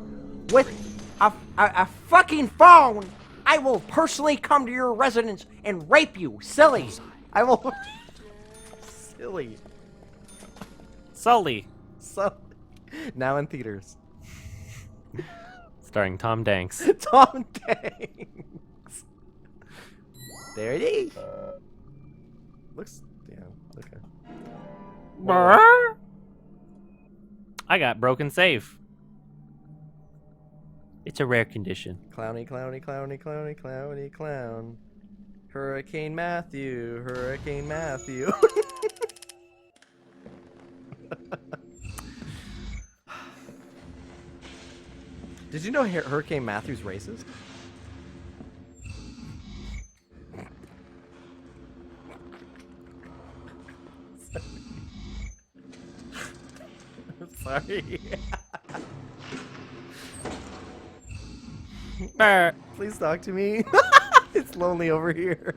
with a fucking phone, I will personally come to your residence and rape you, silly. I will. Silly. Sully, So now in theaters. starring Tom Danks. Tom Hanks. There it is. Looks, yeah, okay. I got broken safe. It's a rare condition. Clowny, clowny, clowny, clowny, clowny, clown. Hurricane Matthew, Hurricane Matthew. Did you know Hurricane Matthew's racist? I'm sorry. Please talk to me. It's lonely over here.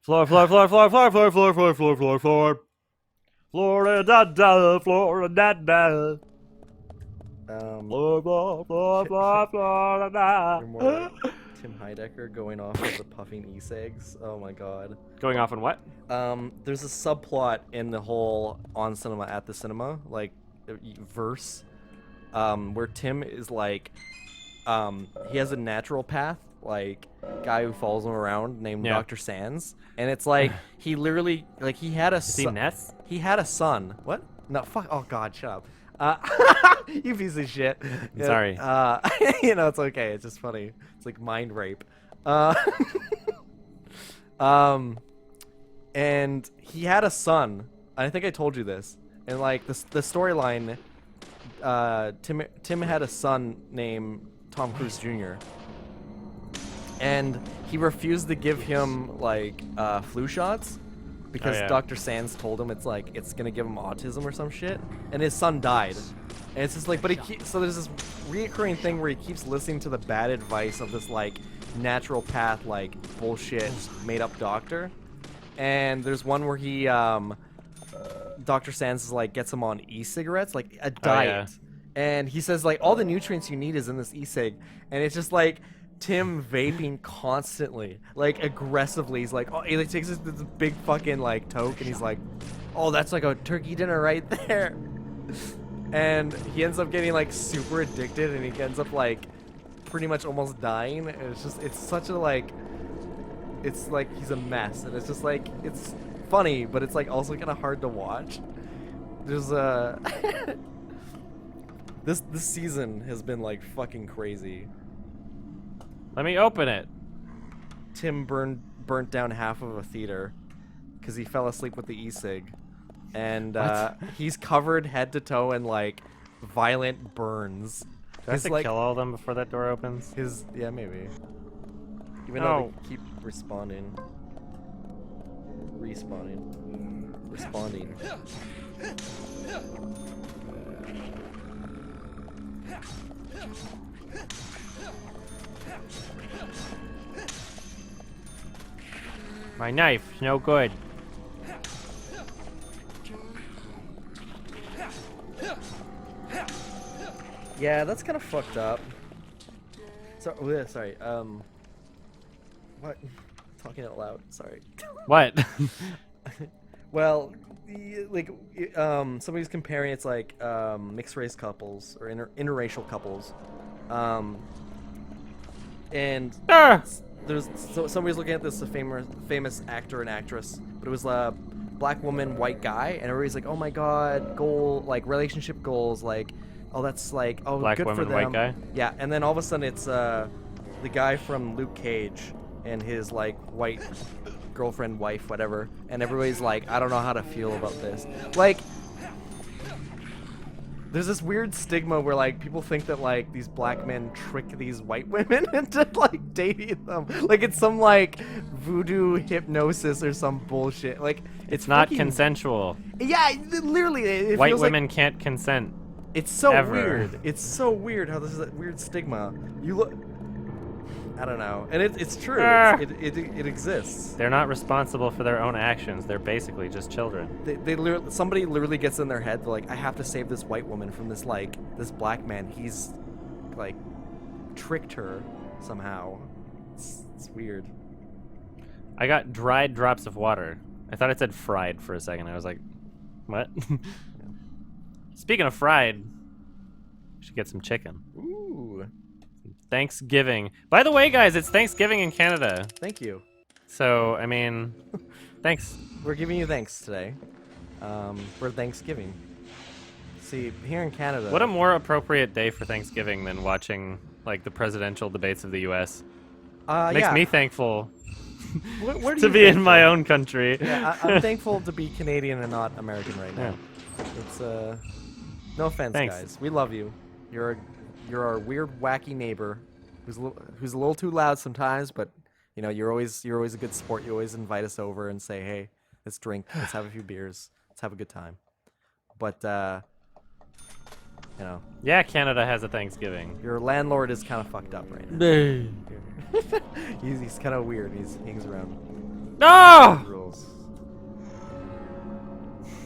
Floor, floor, floor, floor, floor, floor, floor, floor, floor, floor, floor. Florida, da, Florida, da. Floor, floor, floor, floor, Florida. You're more like Tim Heidecker going off of the puffing e-cigs. Oh my god. Going off on what? There's a subplot in the whole on cinema at the cinema verse, where Tim is like, he has a natural path, like guy who follows him around named Dr. Sands, and it's like he literally like he had a Ness? He had a son. What? No, fuck. Oh god, shut up. You piece of shit. I'm sorry. You know, it's okay. It's just funny. It's like mind rape. And he had a son. I think I told you this. And like the storyline, Tim had a son named Tom Cruise Jr. And he refused to give him like flu shots because Dr. Sands told him it's gonna give him autism or some shit. And his son died. And it's just like, but so there's this reoccurring thing where he keeps listening to the bad advice of this like natural path like bullshit made up doctor. And there's one where he Dr. Sands is like gets him on e-cigarettes, like a diet. And he says like all the nutrients you need is in this e-cig. And it's just like Tim vaping constantly, like aggressively. He's like, oh, he like, takes this big fucking like toke, and he's like, oh, that's like a turkey dinner right there. And he ends up getting like super addicted, and he ends up like pretty much almost dying. And it's such a like, it's like he's a mess, and it's just like it's funny, but it's like also kind of hard to watch. There's this season has been like fucking crazy. Let me open it. Tim burnt down half of a theater because he fell asleep with the e-cig, and he's covered head to toe in like violent burns. Do I have to kill all of them before that door opens? Yeah, maybe. Even though they keep responding. My knife's no good. Yeah, that's kind of fucked up. Sorry. What? Talking out loud. Sorry. What? Well, like, somebody's comparing it's like mixed race couples or interracial couples, and somebody's looking at this famous actor and actress, but it was a black woman, white guy, and everybody's like, oh my god, relationship goals, like, oh that's like, oh black good woman, for them. white guy. Yeah, and then all of a sudden it's the guy from Luke Cage and his like white girlfriend, wife, whatever, and everybody's like, I don't know how to feel about this. Like, There's this weird stigma where like people think that like these black men trick these white women into like dating them. Like it's some like voodoo hypnosis or some bullshit. Like It's not fucking- consensual. Yeah, literally. It White feels like- women can't consent. It's so ever. weird. It's so weird how there's that weird stigma. You look. I don't know, and it's true. It exists. They're not responsible for their own actions. They're basically just children. Somebody literally gets in their head. They're like, I have to save this white woman from this this black man. He's like tricked her somehow. It's weird. I got dried drops of water. I thought it said fried for a second. I was like, what? Speaking of fried, we should get some chicken. Ooh. Thanksgiving. By the way, guys, it's Thanksgiving in Canada. Thank you. So, I mean, thanks. We're giving you thanks today for Thanksgiving. See, here in Canada. What a more appropriate day for Thanksgiving than watching like the presidential debates of the U.S. Makes yeah. me thankful What are to you be in thankful? my own country. Yeah, I'm thankful to be Canadian and not American right now. It's no offense, Thanks. guys. We love you. You're our weird, wacky neighbor who's a little too loud sometimes, but you know you're always a good sport. You always invite us over and say, hey, let's drink, let's have a few beers, let's have a good time. But you know, Yeah, Canada has a Thanksgiving. your landlord is kind of fucked up right now. he's kind of weird. He hangs around. No! Rules.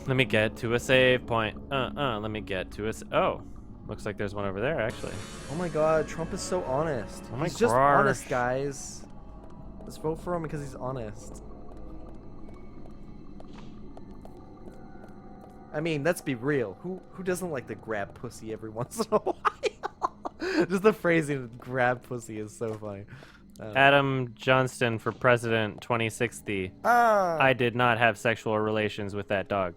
Let me get to a save point. Let me get to a. Oh, looks like there's one over there actually. Oh my God, Trump is so honest. Oh my He's just gosh. honest, guys. Let's vote for him because he's honest. I mean, let's be real. Who doesn't like to grab pussy every once in a while? Just the phrasing "grab pussy" is so funny. Adam Johnston for president 2060. I did not have sexual relations with that dog.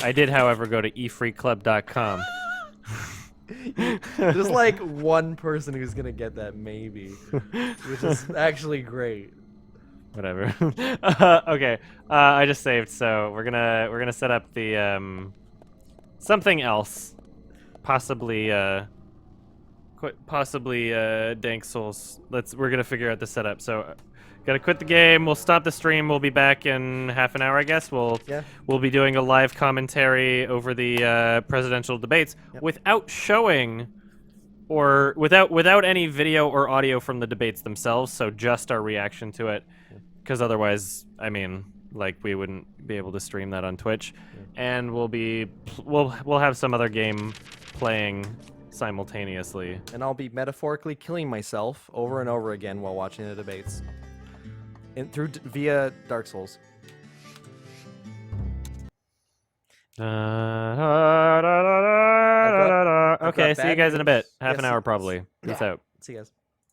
I did, however, go to efreeclub.com. There's like one person who's gonna get that maybe, which is actually great. Whatever. Okay. I just saved, so we're gonna set up the something else, possibly Dank Souls. We're gonna figure out the setup. So, gotta quit the game. We'll stop the stream. We'll be back in half an hour, I guess. We'll be doing a live commentary over the presidential debates without showing. Or without any video or audio from the debates themselves, so just our reaction to it, because otherwise, I mean, like we wouldn't be able to stream that on Twitch, and we'll have some other game playing simultaneously. And I'll be metaphorically killing myself over and over again while watching the debates, via Dark Souls. Okay, see you guys in a bit. Half an hour probably. Peace out. See you guys.